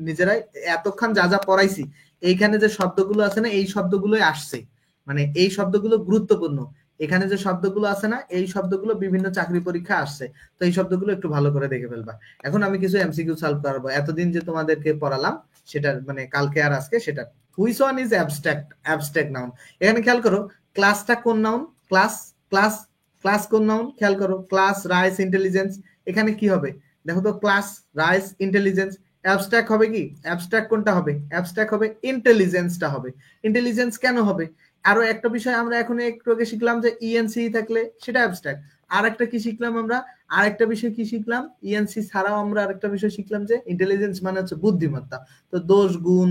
নিজেরাই, এতক্ষণ যা যা পড়াইছি, এইখানে যে শব্দগুলো আছে না, এই শব্দগুলোই আসছে, মানে এই শব্দগুলো গুরুত্বপূর্ণ। এখানে যে শব্দগুলো আছে না, এই শব্দগুলো বিভিন্ন চাকরি পরীক্ষা আসছে, তো এই শব্দগুলো একটু ভালো করে দেখে ফেলবা। এখন আমি কিছু এমসিকিউ সলভ করবো, এতদিন যে তোমাদেরকে পড়ালাম সেটা, মানে কালকে আর আজকে, সেটা which one is abstract noun. এখানে খেয়াল করো, ক্লাসটা কোন নাউন? ক্লাস কোন নাউন? খেয়াল করো, ক্লাস, রাইস, ইন্টেলিজেন্স। এখানে কি হবে দেখো তো, ক্লাস, রাইস, ইন্টেলিজেন্স। অ্যাবস্ট্রাক্ট হবে কি? অ্যাবস্ট্রাক্ট কোনটা হবে? অ্যাবস্ট্রাক্ট হবে ইন্টেলিজেন্সটা হবে। ইন্টেলিজেন্স কেন হবে? আরো একটা বিষয় আমরা এখন একটু আগে শিখলাম, যে ইএনসি থাকলে সেটা অ্যাবস্ট্রাক্ট। আর একটা কি শিখলাম আমরা? আরেকটা বিষয় কি শিখলাম? ইএনসি ছাড়াও আমরা আরেকটা বিষয় শিখলাম, যে ইন্টেলিজেন্স মানে হচ্ছে বুদ্ধিমত্তা। তো দোষ গুণ,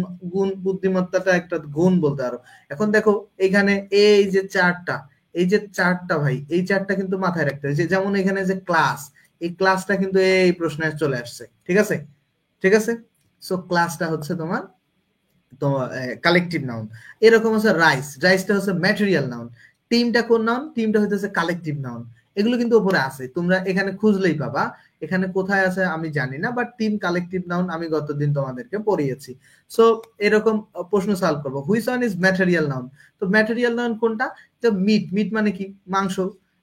বুদ্ধিমত্তাটা একটা গুণ বলতে পারো। এখন দেখো এখানে এই যে চারটা ভাই, এই চারটা কিন্তু মাথায় রাখতে হবে। যেমন এখানে যে ক্লাস, এই ক্লাসটা কিন্তু এই প্রশ্নে চলে আসছে, ঠিক আছে, ঠিক আছে। সো ক্লাসটা হচ্ছে তোমার তো কালেকটিভ নাউন। এরকম হচ্ছে রাইস, রাইসটা হচ্ছে ম্যাটেরিয়াল নাউন। টিমটা কোন নাউন? টিমটা হইতেছে কালেকটিভ নাউন। এগুলো কিন্তু উপরে আছে, তোমরা এখানে খুঁজলেই পাবা। এখানে কোথায় আছে আমি জানি না, বাট টিম কালেকটিভ নাউন আমি গতদিন তোমাদেরকে পড়িয়েছি। সো এরকম প্রশ্ন সলভ করবো, which one is material noun. তো ম্যাটেরিয়াল নাউন কোনটা? তো মিট, মিট মানে কি? মাংস।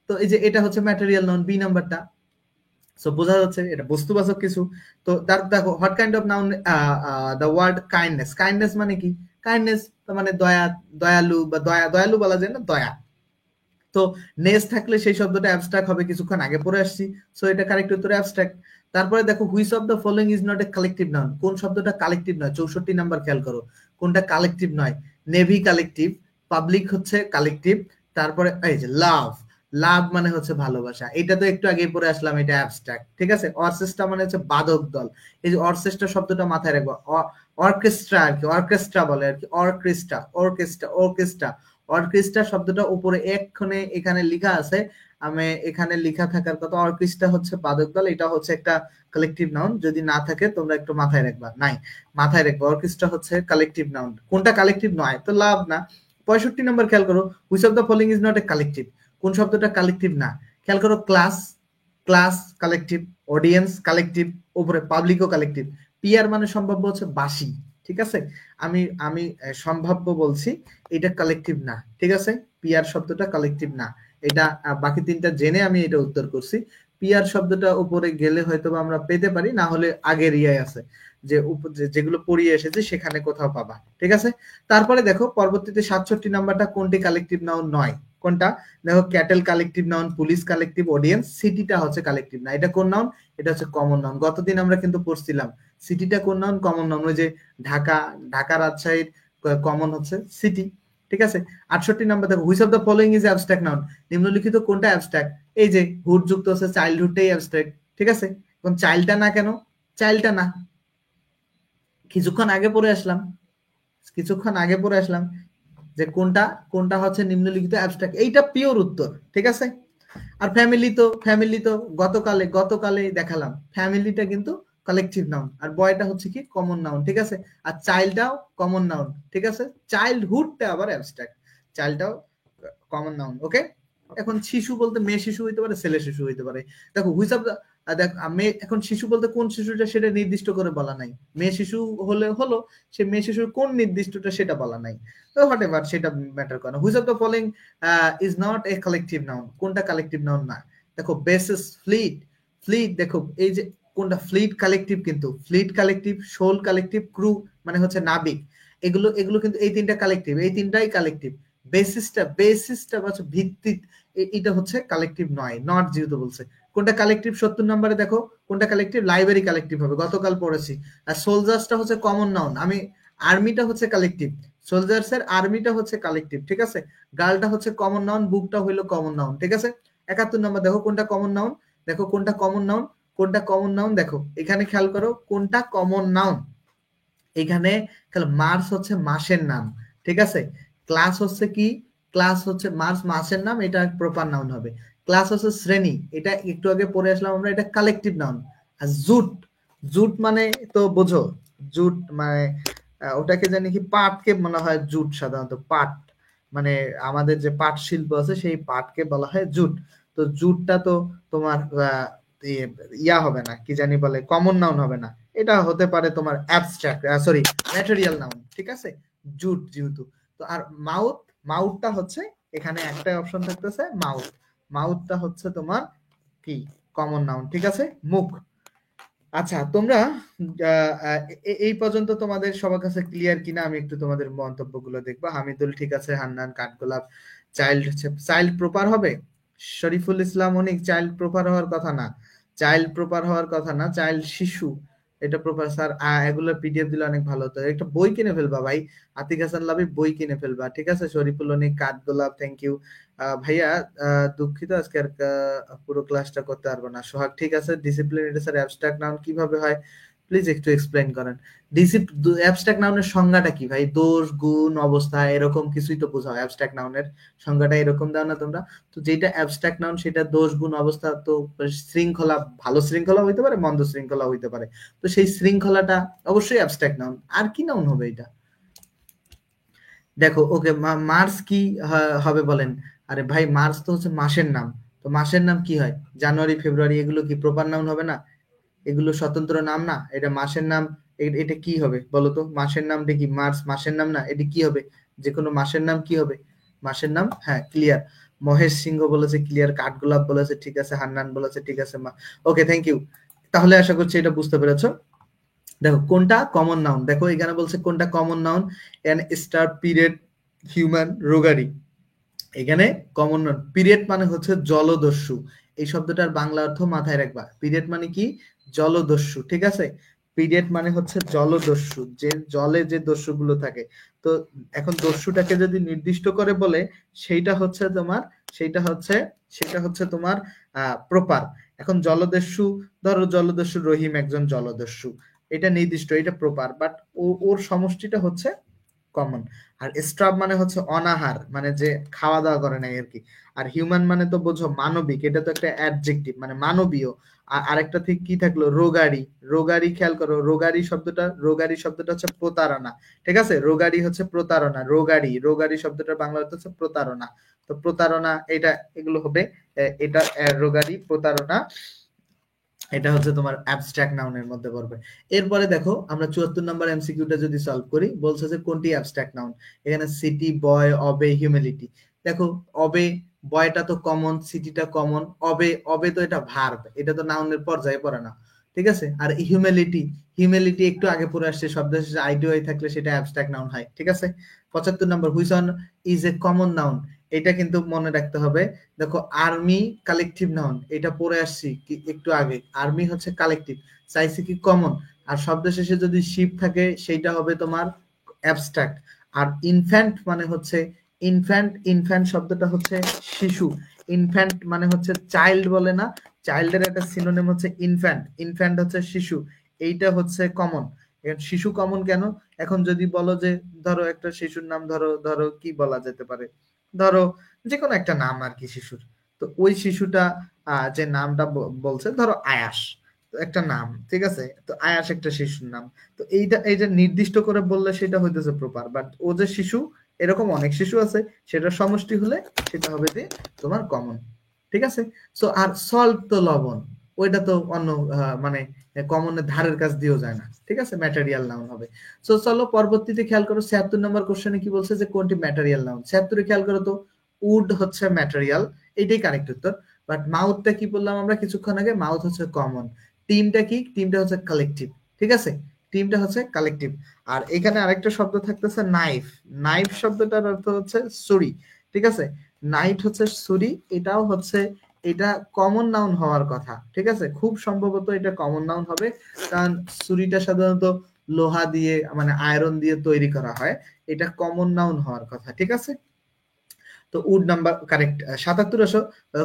তো এই যে এটা হচ্ছে ম্যাটেরিয়াল নাউন, বি নাম্বারটা। সো বোঝা যাচ্ছে এটা বস্তুবাচক কিছু। তো তার দেখো what kind of noun, the word kindness, kindness মানে কি? কাইন্ডনেস মানে দয়া, দয়ালু বা দয়া, দয়ালু বলা যায় না, দয়া। তো নেস থাকলে সেই শব্দটা অ্যাবস্ট্রাক্ট হবে, কিছুক্ষণ আগে পড়ে আসছি। সো এটা কারেক্ট উত্তর অ্যাবস্ট্রাক্ট। তারপরে দেখো which of the following is not a collective noun, কোন শব্দটা কালেকটিভ নয়? 64 নাম্বার খেয়াল করো, কোনটা কালেকটিভ নয়? নেভি কালেকটিভ, পাবলিক হচ্ছে কালেকটিভ। তারপরে এই যে লাভ, লাভ মানে হচ্ছে ভালোবাসা, এটা তো একটু আগে পড়ে আসলাম, এটা অ্যাবস্ট্রাক্ট, ঠিক আছে। অর্কেস্ট্রা মানে হচ্ছে বাদক দল, এই যে অর্কেস্ট্রা শব্দটা মাথায় রাখবো। অর্কেস্ট্রা আর কি, অর্কেস্ট্রা বলে আর কি, অর্কেস্ট্রা, অর্কেস্ট্রা, অর্কেস্ট্রা। অর্কেস্ট্রা শব্দটা উপরে এক্ষণে এখানে লেখা আছে, আমি এখানে লেখা থাকার কথা। অর্কেস্ট্রা হচ্ছে বাদক দল, এটা হচ্ছে একটা কালেকটিভ নাউন, যদি না থাকে তোমরা একটু মাথায় রাখবা, নাই মাথায় রাখবো। অর্কেস্ট্রা হচ্ছে কালেকটিভ নাউন, কোনটা কালেকটিভ নয়? তো লাভ না। 65 নম্বর খেয়াল করো, which of the following is not a collective, কোন শব্দটা কালেকটিভ না? খেয়াল করো, class, class collective, audience collective, উপরে পাবলিকও কালেকটিভ। পিয়ার মানে সম্ভাব্য হচ্ছে বাসি, ঠিক আছে। আমি আমি সম্ভাব্য বলছি, এটা কালেকটিভ না, ঠিক আছে। পিয়ার শব্দটা কালেকটিভ না, এটা বাকি তিনটা জেনে আমি এটা উত্তর করছি। পিয়ার শব্দটা উপরে গেলে হয়তো আমরা পেতে পারি, না হলে আগের ইয়াই আছে, যে যেগুলো পড়িয়ে এসেছে সেখানে কোথাও পাবা, ঠিক আছে। তারপরে দেখো পরবর্তীতে 67 নাম্বারটা, কোনটি কালেকটিভ নাউন নয়? কোনটা? দেখো cattle collective noun, police collective, audience. সিটিটা হচ্ছে কালেকটিভ না, এটা কোন নাউন? এটা হচ্ছে কমন নাউন। গতদিন আমরা কিন্তু পড়ছিলাম সিটিটা কোন নাউন? Common noun. ওই যে ঢাকা, ঢাকা রাজশাহীর কমন হচ্ছে সিটি, ঠিক আছে। 68 নাম্বার দেখো, which of the following is abstract noun, নিম্নলিখিত কোনটা অ্যাবস্ট্রাক্ট? এই যে হুড যুক্ত আছে, চাইল্ডহুডটাই অ্যাবস্ট্রাক্ট, ঠিক আছে। এখন চাইল্ডটা না কেন? চাইল্ডটা না, কিছুক্ষণ আগে পড়ে আসলাম, কিছুক্ষণ আগে পড়ে আসলাম যে কোনটা, কোনটা হচ্ছে নিম্নলিখিত অ্যাবস্ট্রাক্ট, এইটা পিওর উত্তর, ঠিক আছে। আর ফ্যামিলি তো, ফ্যামিলি তো গতকালে গতকালে দেখালাম, ফ্যামিলিটা কিন্তু কালেকটিভ নাউন, আর বয়টা হচ্ছে কি কমন নাউন, ঠিক আছে। আর চাইল্ডটাও কমন নাউন, ঠিক আছে। চাইল্ডহুডটা আবার অ্যাবস্ট্রাক্ট, চাইল্ডটাও কমন নাউন, ওকে। এখন শিশু বলতে মেয়ে শিশু হইতে পারে, ছেলে শিশু হইতে পারে। দেখো হুইচ অফ দ্য, দেখ মেয়ে, এখন শিশু বলতে কোন শিশুটা সেটা নির্দিষ্ট করে বলা নাই। মেয়ে শিশু হলে হলো, সে মেয়ে শিশুর কোন নির্দিষ্টটা সেটা বলা নাই। তো হোয়াট এভার, সেটা ম্যাটার করে না। Which of the following is not a collective noun, কোনটা কালেকটিভ নাউন না? দেখো বেসিস, ফ্লিট, ফ্লিট দেখো এই যে কোনটা, ফ্লিট কালেকটিভ, কিন্তু ফ্লিট কালেকটিভ, শোল কালেকটিভ, ক্রু মানে হচ্ছে নাবিক, এগুলো এগুলো কিন্তু এই তিনটা কালেকটিভ, এই তিনটাই কালেকটিভ। বেসিসটা, বেসিসটা হচ্ছে ভিত্তি, এটা হচ্ছে কালেকটিভ নয়, নট যেহেতু বলছে। কোনটা কালেকটিভ? 70 নম্বরে দেখো কোনটা কালেকটিভ, লাইব্রেরি কালেকটিভ হবে, গতকাল পড়েছি। আর সোলজার্সটা হচ্ছে কমন নাউন, আমি আর্মিটা হচ্ছে কালেকটিভ, সোলজার্স এর আর্মিটা হচ্ছে কালেকটিভ, ঠিক আছে। গার্লটা হচ্ছে কমন নাউন, বুকটা হইলো কমন নাউন, ঠিক আছে। 71 নম্বর দেখো কোনটা কমন নাউন, দেখো কোনটা কমন নাউন, কোনটা কমন নাউন, দেখো এখানে খেয়াল করো কোনটা কমন নাউন। এখানে মার্চ হচ্ছে মাসের নাম, ঠিক আছে। ক্লাস হচ্ছে কি? ক্লাস হচ্ছে মার্চ মাসের নাম, এটা প্রপার নাউন হবে। ক্লাস হচ্ছে শ্রেণী, এটা একটু আগে পড়ে আসলাম আমরা, এটা কালেকটিভ নাউন। আর জুট, জুট মানে তো বোঝো, জুট মানে ওটাকে জানি কি, পাটকে বলা হয় জুট, সাধারণত পাট মানে আমাদের যে পাট শিল্প আছে সেই পাটকে বলা হয় জুট। তো জুটটা তো তোমার ইয়া হবে না, কি জানি বলে, কমন নাউন হবে না, এটা হতে পারে তোমার অ্যাবস্ট্রাক্ট, সরি ম্যাটেরিয়াল নাউন, ঠিক আছে। জুট যেহেতু। তো আর মাউথ, মাউথটা হচ্ছে এখানে একটাই অপশন থাকতেছে মাউথ, মাউথটা হচ্ছে তোমার কি কমন নাউন, ঠিক আছে, মুখ। আচ্ছা তোমরা এই পর্যন্ত তোমাদের সবার কাছে ক্লিয়ার কিনা আমি একটু তোমাদের মন্তব্যগুলো দেখবো। হামিদুল ঠিক আছে, হান্নান, কাঠগোলাপ। চাইল্ড হচ্ছে, চাইল্ড প্রপার হবে। শরীফুল ইসলাম অনিক, চাইল্ড প্রপার হওয়ার কথা না, চাইল্ড প্রপার হওয়ার কথা না, চাইল্ড শিশু, এটা প্রপার। স্যার এগুলো পিডিএফ দিলে অনেক ভালো হতো, একটা বই কিনে ফেলবা ভাই, আতিক হাসান লাভি, বই কিনে ফেলবা, ঠিক আছে। শরীফুল অনিক, কাঠগোলাপ, থ্যাংক ইউ। ভাইয়া দুঃখিত আজকে আর পুরো ক্লাসটা করতে পারবো না। সোহাগ ঠিক আছে, ডিসিপ্লিন এটা স্যার অ্যাবস্ট্রাক্ট নাউন কিভাবে হয় প্লিজ একটু এক্সপ্লেইন করেন। অ্যাবস্ট্রাক্ট নাউনের সংজ্ঞাটা কি ভাই? দোষ, গুণ, অবস্থা এরকম কিছুই তো বোঝাও। অ্যাবস্ট্রাক্ট নাউনের সংজ্ঞাটা এরকম দাও না তোমরা? তো যেটা অ্যাবস্ট্রাক্ট নাউন সেটা দোষ, গুণ, অবস্থা তো শৃঙ্খলা, ভালো শৃঙ্খলা হইতে পারে, মন্দ শৃঙ্খলা হইতে পারে। তো সেই শৃঙ্খলাটা অবশ্যই অ্যাবস্ট্রাক্ট নাউন। আর কি নাউন হবে এটা? দেখো, ওকে, মার্চ কি হবে বলেন? আরে ভাই, মার্চ তো হচ্ছে মাসের নাম। তো মাসের নাম কি হয়? জানুয়ারি, ফেব্রুয়ারি, এগুলো কি প্রপার নাউন হবে না? এগুলো স্বতন্ত্র নাম না? এটা মাসের নাম। এটা কি হবে বলো তো? মাসের নামটা কি? মার্চ মাসের নাম না? এটা কি হবে? যে কোনো মাসের নাম কি হবে? মাসের নাম, হ্যাঁ, ক্লিয়ার। মহেশ সিংহ বলেছে ক্লিয়ার, কাঠগোলাপ বলেছে ঠিক আছে, হান্নান বলেছে ঠিক আছে। ওকে, থ্যাংক ইউ। তাহলে আশা করছি এটা বুঝতে পেরেছো। দেখো কোনটা কমন নাউন, দেখো এখানে বলছে কোনটা কমন নাউন। এন স্টার, পিরিয়ড, হিউম্যান, রোগারি। এখানে কমন নাউন। পিরিয়ড মানে হচ্ছে জলদস্যু। এই শব্দটার বাংলা অর্থ মাথায় রাখবা। পিরিয়ড মানে কি? জলদস্যু, ঠিক আছে? পিরিয়ড মানে হচ্ছে জলদস্যু, যে জলে যে দস্যুগুলো থাকে। তো এখন দস্যুটাকে যদি নির্দিষ্ট করে বলে, সেইটা হচ্ছে তোমার, সেইটা হচ্ছে সেটা হচ্ছে তোমার প্রপার। এখন জলদস্যু, ধরো জলদস্যু রহিম একজন জলদস্যু, এটা নির্দিষ্ট, এটা প্রপার, বাট ওর সমষ্টিটা হচ্ছে কমন। আর স্ট্রাব মানে হচ্ছে অনাহার, মানে যে খাওয়া দাওয়া করে নাই আর কি। আর হিউম্যান মানে তো বোঝো মানবিক, এটা তো একটা অ্যাডজেক্টিভ, মানে মানবীয়। আর আরেকটা ঠিক কি থাকলো? রোগারি। রোগারি, খেয়াল করো, রোগারি শব্দটা হচ্ছে প্রতারণা। ঠিক আছে, রোগারি হচ্ছে প্রতারণা। রোগারি, রোগারি শব্দটার বাংলা অর্থ হচ্ছে প্রতারণা। তো প্রতারণা, এটা এগুলো হবে এটা রোগারি, প্রতারণা, এটা হচ্ছে তোমার অ্যাবস্ট্রাক্ট নাউনের মধ্যে পড়বে। এরপরে দেখো আমরা 74 নম্বর এমসিকিউটা যদি সলভ করি, বলছে যে কোনটি অ্যাবস্ট্রাক্ট নাউন। এখানে সিটি, বয়, অবে, হিউমিলিটি। দেখো, অবে, বয়টা তো কমন, সিটিটা কমন, অবে, অবে তো এটা ভার্ব, এটা তো নাউনের পর্যায়ে পড়ে না। ঠিক আছে। আর হিউমিলিটি, হিউমিলিটি একটু আগে পড়ে আসছে, শব্দ শেষে আইডিওয়াই থাকলে সেটা অ্যাবস্ট্রাক্ট নাউন হয়। ঠিক আছে। 75 নম্বর, which one is a common noun. এটা কিন্তু মনে রাখতে হবে। দেখো, আর্মি কালেকটিভ নাউন, এটা পড়ে আসছি একটু আগে। আর্মি হচ্ছে কালেকটিভ, চাইছি কি কমন। আর শব্দ শেষে যদি শিপ থাকে সেইটা হবে তোমার অ্যাবস্ট্রাক্ট। আর ইনফ্যান্ট মানে হচ্ছে ইনফ্যান্ট শব্দটা হচ্ছে শিশু। ইনফ্যান্ট মানে হচ্ছে চাইল্ড বলে না, চাইল্ডের একটা সিনোনিম হচ্ছে ইনফ্যান্ট। ইনফ্যান্ট হচ্ছে শিশু, এইটা হচ্ছে কমন। শিশু কমন কেন? এখন যদি বলো যে ধরো একটা শিশুর নাম, ধরো ধরো কি বলা যেতে পারে, ধরো যে কোনো একটা নাম আর কি শিশুর। তো ওই শিশুটা যে নামটা বলছে, ধরো আয়াস, তো একটা নাম, ঠিক আছে, তো আয়াস একটা শিশুর নাম। তো এইটা নির্দিষ্ট করে বললে সেটা হইতেছে প্রপার, বাট ও যে শিশু, এরকম অনেক শিশু আছে, সেটা সমষ্টি হলে সেটা হবে যে তোমার কমন। ঠিক আছে। সো আর সল্ট তো লবণ, ওইটা তো অন্য মানে কমনের ধারের কাছ দিয়েও যায় না। ঠিক আছে, ম্যাটেরিয়াল নাউন হবে। সো চলো পরবর্তীতে খেয়াল করো, 76 নম্বর কোশ্চেনে কি বলছে যে কোনটি ম্যাটেরিয়াল নাউন। 76 খেয়াল করো তো, উড হচ্ছে ম্যাটেরিয়াল, এইটাই কারেক্ট উত্তর। বাট মাউথটা কি বললাম আমরা কিছুক্ষণ আগে? মাউথ হচ্ছে কমন। টিমটা কি? টিমটা হচ্ছে কালেকটিভ। ঠিক আছে, টিমটা হচ্ছে কালেকটিভ। আর এখানে আরেকটা শব্দ থাকতেছে নাইফ। নাইফ শব্দটার অর্থ হচ্ছে ছুরি। ঠিক আছে, নাইট হচ্ছে ছুরি, এটাও হচ্ছে, এটা কমন নাউন হওয়ার কথা। ঠিক আছে, খুব সম্ভবত এটা কমন নাউন হবে, কারণ ছুরিটা সাধারণত লোহা দিয়ে, মানে আয়রন দিয়ে তৈরি করা হয়, এটা কমন নাউন হওয়ার কথা। ঠিক আছে। তো উড নাম্বার কারেক্ট। 77 আসো,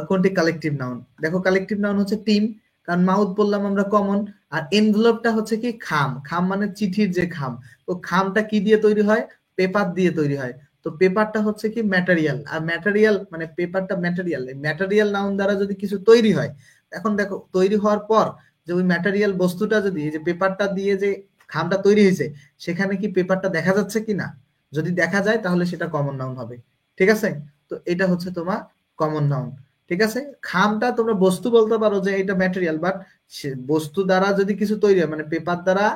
কোনটি কালেকটিভ নাউন। দেখো, কালেকটিভ নাউন হচ্ছে টিম, কারণ মাউথ বললাম আমরা কমন। আর এনভেলপটা হচ্ছে কি? খাম। খাম মানে চিঠির যে খাম, তো খামটা কি দিয়ে তৈরি হয়? পেপার দিয়ে তৈরি হয়। তো পেপারটা হচ্ছে কি? ম্যাটেরিয়াল। আর ম্যাটেরিয়াল মানে পেপারটা ম্যাটেরিয়াল, ম্যাটেরিয়াল নাউন দ্বারা যদি কিছু তৈরি হয়, এখন দেখো তৈরি হওয়ার পর যে ওই ম্যাটেরিয়াল বস্তুটা যদি, এই যে পেপারটা দিয়ে যে খামটা তৈরি হয়েছে, সেখানে কি পেপারটা দেখা যাচ্ছে কি না? যদি দেখা যায় তাহলে সেটা কমন নাউন হবে। ঠিক আছে। তো এটা হচ্ছে তোমার কমন নাউন। ঠিক আছে। খামটা তোমরা বস্তু বলতে পারো যে এটা ম্যাটেরিয়াল, বাট বস্তু দ্বারা যদি কিছু তৈরি হয়, মানে পেপার দ্বারা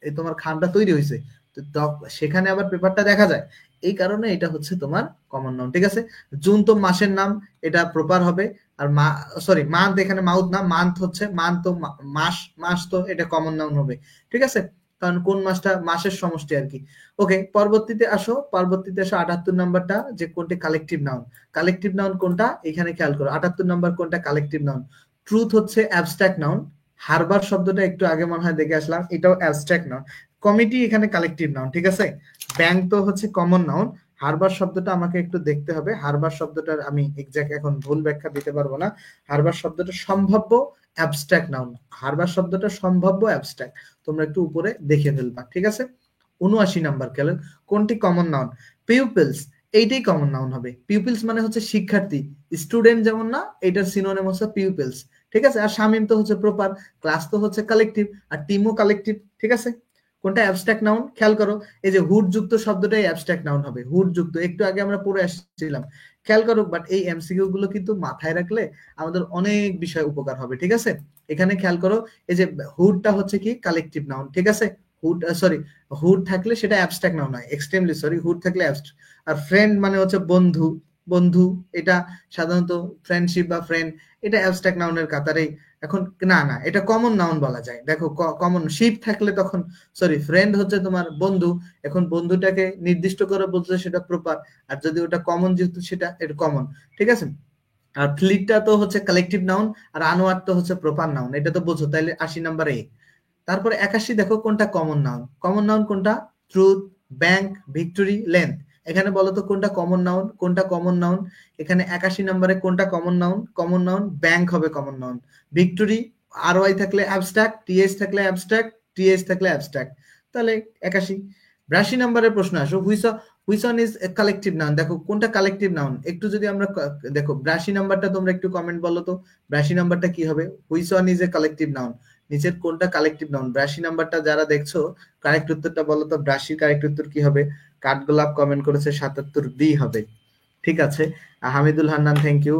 এই তোমার খামটা তৈরি হয়েছে, তো সেখানে আবার পেপারটা দেখা যায়, এই কারণে এটা হচ্ছে তোমার কমন নাউন। ঠিক আছে। জুন তো মাসের নাম, এটা প্রপার হবে। আর সরি, মান্থ, এখানে মাউথ না, মান্থ হচ্ছে, মান্থ তো মাস, মাস তো এটা কমন নাউন হবে। ঠিক আছে, কারণ কোন মাসটা, মাসের সমষ্টি আর কি। ওকে, পরবর্তীতে আসো, 78 নাম্বারটা, যে কোনটি কালেকটিভ নাউন। কালেকটিভ নাউন কোনটা এখানে খেয়াল করো, 78 নাম্বার কোনটা কালেকটিভ নাউন। ট্রুথ হচ্ছে অ্যাবস্ট্রাক্ট নাউন। হারবার শব্দটা একটু আগে মনে হয় দেখে আসলাম, এটাও অ্যাবস্ট্রাক্ট নাউন। কমিটি এখানে কালেকটিভ নাউন। ঠিক আছে। ব্যাংক তো হচ্ছে কমন নাউন। হারবার শব্দটা আমাকে একটু দেখতে হবে, হারবার শব্দটার আমি এক্সাক্ট এখন ভুল ব্যাখ্যা দিতে পারবো না। হারবার শব্দটা সম্ভাব্য অ্যাবস্ট্রাক্ট নাউন। হারবার শব্দটা সম্ভাব্য অ্যাবস্ট্রাক্ট, তোমরা একটু উপরে দেখে ফেলবা, ঠিক আছে। ৭৯ নাম্বার খেলেন, কোনটি কমন নাউন? পিউপিলস, এইটাই কমন নাউন হবে। পিউপিলস মানে হচ্ছে শিক্ষার্থী, স্টুডেন্ট যেমন না, এটার সিনোনিম হচ্ছে পিউপিলস, ঠিক আছে। আর শামিম তো হচ্ছে প্রপার, ক্লাস তো হচ্ছে কালেকটিভ, আর টিমও কালেকটিভ, ঠিক আছে। কোনটা অ্যাবস্ট্রাক্ট নাউন? খেয়াল করো, এই যে হুড যুক্ত শব্দটাই অ্যাবস্ট্রাক্ট নাউন হবে, হুড যুক্ত, একটু আগে আমরা পড়ে আসছিলাম, খেয়াল করো। বাট এই এমসিকিউ গুলো কিন্তু মাথায় রাখলে আমাদের অনেক বিষয় উপকার হবে, ঠিক আছে। এখানে খেয়াল করো, এই যে হুডটা হচ্ছে কি কালেকটিভ নাউন, ঠিক আছে। হুড, সরি, হুড থাকলে সেটা অ্যাবস্ট্রাক্ট নাউন হয়, এক্সট্রিমলি সরি, হুড থাকলে অ্যাবস্ট্রাক্ট। আর ফ্রেন্ড মানে হচ্ছে বন্ধু, বন্ধু, এটা সাধারণত ফ্রেন্ডশিপ বা ফ্রেন্ড, এটা অ্যাবস্ট্রাক্ট নাউনের কাতারেই। এখন না না, এটা কমন নাউন বলা যায়, দেখো কমন শিপ থাকলে তখন, সরি, ফ্রেন্ড হচ্ছে তোমার বন্ধু, এখন বন্ধুটাকে নির্দিষ্ট করে বলছে সেটা প্রপার, আর যদি ওটা কমন যেহেতু সেটা এটা কমন, ঠিক আছে। আর ফ্লিটটা তো হচ্ছে কালেকটিভ নাউন, আর আনোয়ার তো হচ্ছে প্রপার নাউন, এটা তো বোঝো, তাইলে ৮০ নাম্বার এ। তারপরে ৮১ দেখো কোনটা কমন নাউন। কমন নাউন কোনটা? Truth, bank, victory, length. এখানে বলো তো কোনটা কমন নাউন, কোনটা কমন নাউন? এখানে ৮১ নম্বরে কোনটা common noun? Common noun bank হবে কমন নাউন। ভিক্টরি, আর ওয়াই থাকলে অ্যাবস্ট্রাক্ট, টিএস থাকলে অ্যাবস্ট্রাক্ট, টিএস থাকলে অ্যাবস্ট্রাক্ট, তাহলে ৮১। ৮২ নম্বরের প্রশ্ন আসো, which one is collective noun? দেখো কোনটা কালেকটিভ নাউন, একটু যদি আমরা দেখো ৮২ নাম্বারটা তোমরা একটু কমেন্ট বলো তো, ৮২ নাম্বারটা কি হবে? Which one is a collective noun, নিচের কোনটা কালেকটিভ নাউন? ৮২ নাম্বারটা যারা দেখছো কারেক্ট উত্তরটা বলো তো, ৮২ কারেক্ট উত্তর কি হবে? কাঠগোলাপ কমেন্ট করেছে ৭৭ বি হবে, ঠিক আছে। Hamidul Hannan, thank you.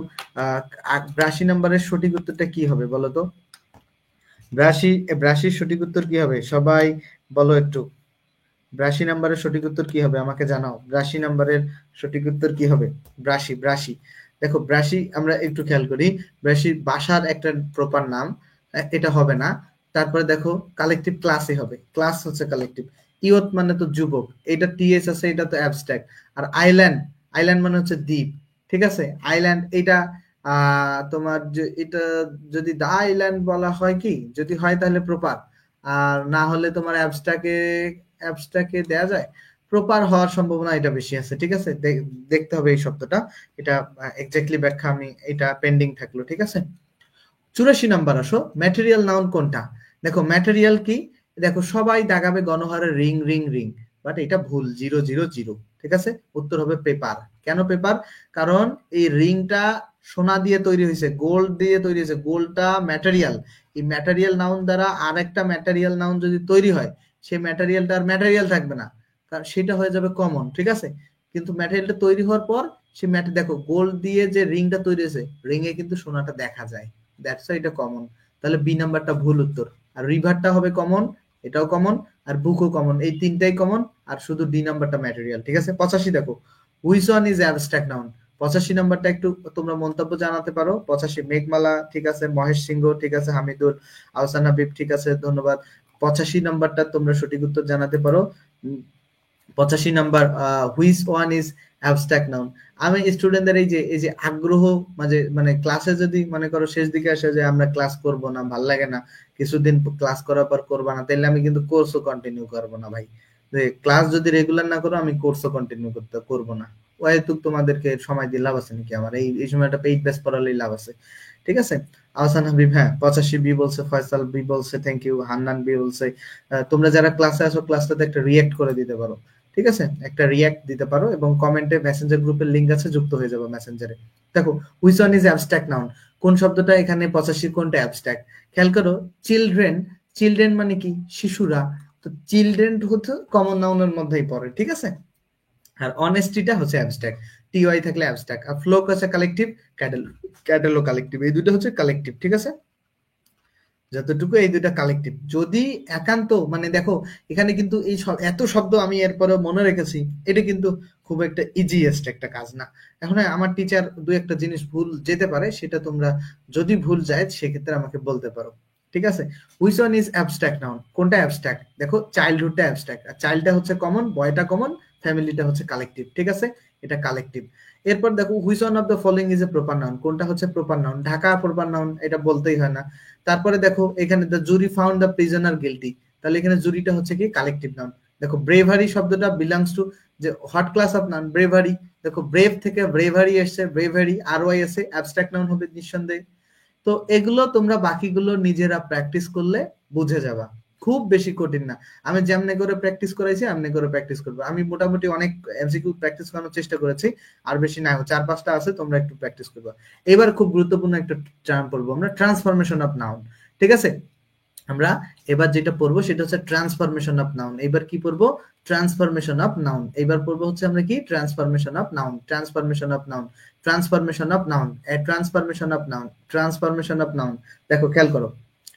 ৮২ নাম্বারের সঠিক উত্তরটা কি হবে বলো তো? ৮২ সঠিক উত্তর কি হবে সবাই বলো একটু। ৮২ নাম্বারের সঠিক উত্তর কি হবে আমাকে জানাও। ৮২ নাম্বারের সঠিক উত্তর কি হবে? ৮২। দেখো ৮২ আমরা একটু খেয়াল করি, ৮২ বাসার একটা প্রপার নাম, এটা হবে না। তারপরে দেখো কালেকটিভ ক্লাসই হবে, ক্লাস হচ্ছে কালেকটিভ। ইয়ত মানে তো যুবক, এটা টিএস আছে, এটা তো অ্যাবস্ট্রাক্ট। আর আইল্যান্ড, আইল্যান্ড মানে হচ্ছে দ্বীপ, ঠিক আছে। আইল্যান্ড এটা তোমার যে এটা যদি দা আইল্যান্ড বলা হয়, কি যদি হয় তাহলে প্রপার, আর না হলে তোমার অ্যাবস্ট্রাক্টে দেয়া যায়, প্রপার হওয়ার সম্ভাবনা এটা বেশি আছে, ঠিক আছে। দেখতে হবে এই শব্দটা, এটা এক্স্যাক্টলি ব্যাখ্যা আমি, এটা পেন্ডিং থাকলো, ঠিক আছে। ৮৪ নাম্বার আসো, ম্যাটেরিয়াল নাউন কোনটা? দেখো ম্যাটেরিয়াল কি, দেখো সবাই দাগাবে গণহারে রিং রিং রিং, বাট এটা ভুল, 000, ঠিক আছে। উত্তর হবে পেপার। কেন পেপার? কারণ এই রিংটা সোনা দিয়ে তৈরি হয়েছে, গোল্ড দিয়ে তৈরি হয়েছে, গোল্ডটা ম্যাটেরিয়াল। এই ম্যাটেরিয়াল নাউন দ্বারা আর একটা ম্যাটেরিয়াল নাউন যদি তৈরি হয়, সেই ম্যাটেরিয়ালটা আর ম্যাটেরিয়াল থাকবে না, কারণ সেটা হয়ে যাবে কমন, ঠিক আছে। কিন্তু ম্যাটেরিয়ালটা তৈরি হওয়ার পর সে দেখো গোল্ড দিয়ে যে রিংটা তৈরি হয়েছে, রিং এ কিন্তু সোনাটা দেখা যায়, দ্যাটস এটা কমন। তাহলে বি নাম্বারটা ভুল উত্তর। আর রিভারটা হবে কমন, এটাও কমন, আর বুকও কমন, এই তিনটাই কমন, আর শুধু ডি নাম্বারটা ম্যাটেরিয়াল, ঠিক আছে। ৮৫ দেখো, which one is abstract noun? ৮৫ নাম্বারটা একটু তোমরা মন্তব্য জানাতে পারো। ৮৫ মেঘমালা, ঠিক আছে, মহেশ সিংহ, ঠিক আছে, হামিদুল, আহসান হাবিব, ঠিক আছে, ধন্যবাদ। ৮৫ নাম্বারটা তোমরা সঠিক উত্তর জানাতে পারো। ৮৫ number, which one is abstract noun? আমি স্টুডেন্টদের এই যে আগ্রহ, মানে ক্লাসে যদি মনে করো শেষ দিকে আসে যে আমরা ক্লাস করব না, ভাল লাগে না, কিছুদিন ক্লাস করার পর করবা না, তাহলে আমি কিন্তু কোর্সও কন্টিনিউ করবো না ভাই। ক্লাস যদি রেগুলার না করো, আমি কোর্সও কন্টিনিউ করবো না। ওহেতুক তোমাদেরকে সময় দিয়ে লাভ আছে নাকি আমার? এই সময়টা পেইড ব্যাচ পড়ালেই লাভ আছে, ঠিক আছে। আহসান হাবিব, হ্যাঁ ৮৫ বি বলছে, ফয়সাল বি বলছে, থ্যাংক ইউ। হান্নান বি বলছে। তোমরা যারা ক্লাসে আসো ক্লাসটাতে একটা রিয়েক্ট করে দিতে পারো, ঠিক আছে, একটা রিয়াক্ট দিতে পারো, এবং কমেন্টে মেসেঞ্জার গ্রুপের লিংক আছে, যুক্ত হয়ে যাবে মেসেঞ্জারে। দেখো which one is abstract noun, কোন শব্দটা এখানে ৮৫ কোনটা অ্যাবস্ট্রাক্ট? খেয়াল করো, চিলড্রেন, চিলড্রেন মানে কি? শিশুরা, তো চিলড্রেন হচ্ছে কমন নাউনের মধ্যেই পড়ে, ঠিক আছে। আর অনেস্টিটা হচ্ছে অ্যাবস্ট্রাক্ট, টিওয়াই থাকলে অ্যাবস্ট্রাক্ট। আর ফ্লোক হচ্ছে কালেকটিভ, ক্যাটেল ক্যাটেলো কালেকটিভ, এই দুটো হচ্ছে কালেকটিভ, ঠিক আছে। যতটুকু এই দুইটা কালেকটিভ। যদি একান্ত মানে দেখো এখানে কিন্তু এই এত শব্দ আমি এরপরে মনে রেখেছি, এটা কিন্তু খুব একটা ইজিয়েস্ট একটা কাজ না। এখন আমার টিচার দু একটা জিনিস ভুল যেতে পারে, সেটা তোমরা যদি ভুল যায় সেক্ষেত্রে আমাকে বলতে পারো, ঠিক আছে। Which one is abstract noun, কোনটা অ্যাবস্ট্রাক্ট? দেখো চাইল্ডহুডটা অ্যাবস্ট্রাক্ট, আর চাইল্ডটা হচ্ছে কমন, বয়টা কমন, ফ্যামিলিটা হচ্ছে কালেকটিভ, ঠিক আছে, এটা কালেকটিভ। এরপর দেখো which one of the following is a proper noun, কোনটা হচ্ছে proper noun? Dhaka proper noun, এটা বলতেই হয় না। তারপরে দেখো এখানে the jury found the prisoner guilty, তাহলে এখানে জুরিটা হচ্ছে কি কালেকটিভ নাউন। দেখো ব্রেভারি শব্দটা বিলংস টু যে what class of noun? Bravery. দেখো ব্রেভ থেকে ব্রেভারি এসছে, ব্রেভারি আর ওয়াই এসে অ্যাবস্ট্রাক্ট নাউন হবে নিঃসন্দেহে। তো এগুলো তোমরা বাকিগুলো নিজেরা প্র্যাকটিস করলে বুঝে যাবা, খুব বেশি কঠিন না। আমি যেমনি করে প্র্যাকটিস করাইছি এমনি করে প্র্যাকটিস করবে। আমি মোটামুটি অনেক এমসিকিউ প্র্যাকটিস করানোর চেষ্টা করেছি, আর বেশি না, 4-5টা আছে, তোমরা একটু প্র্যাকটিস করবা। এবার খুব গুরুত্বপূর্ণ একটা টার্ম পড়বো আমরা, ট্রান্সফরমেশন অফ নাউন। ঠিক আছে, আমরা এবার যেটা পড়বো সেটা হচ্ছে ট্রান্সফরমেশন অফ নাউন। এবার কি পড়বো? Transformation of noun. এবার পড়বো হচ্ছে আমরা কি, transformation of noun, transformation of noun, transformation of noun, transformation of noun, transformation of noun. দেখো খেয়াল করো,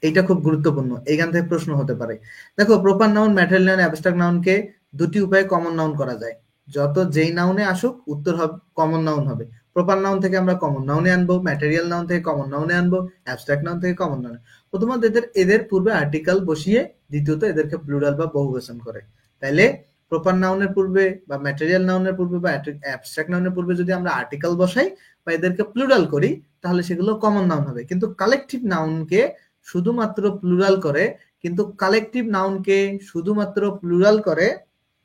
এইটা খুব গুরুত্বপূর্ণ, এইখান থেকে প্রশ্ন হতে পারে। দেখো proper noun, material noun, abstract নাউনকে দুটি উপায়ে কমন নাউন করা যায়। যত যেই নাউনে আসুক উত্তর হবে কমন নাউন হবে। প্রপার নাউন থেকে আমরা কমন নাউনে আনবো, ম্যাটেরিয়াল নাউন থেকে কমন নাউনে আনবো, অ্যাবস্ট্রাক্ট নাউন থেকে কমন নাউনে। প্রথমত এদের পূর্বে আর্টিকেল বসিয়ে, দ্বিতীয়ত এদেরকে প্লুরাল বা বহুবচন করে। তাইলে প্রপার নাউনের পূর্বে বা ম্যাটেরিয়াল নাউনের পূর্বে বা অ্যাবস্ট্রাক্ট নাউনের পূর্বে যদি আমরা আর্টিকেল বসাই বা এদেরকে প্লুরাল করি, তাহলে সেগুলো কমন নাউন হবে। কিন্তু কালেকটিভ নাউনকে শুধুমাত্র প্লুরাল করে, কিন্তু কালেকটিভ নাউনকে শুধুমাত্র প্লুরাল করে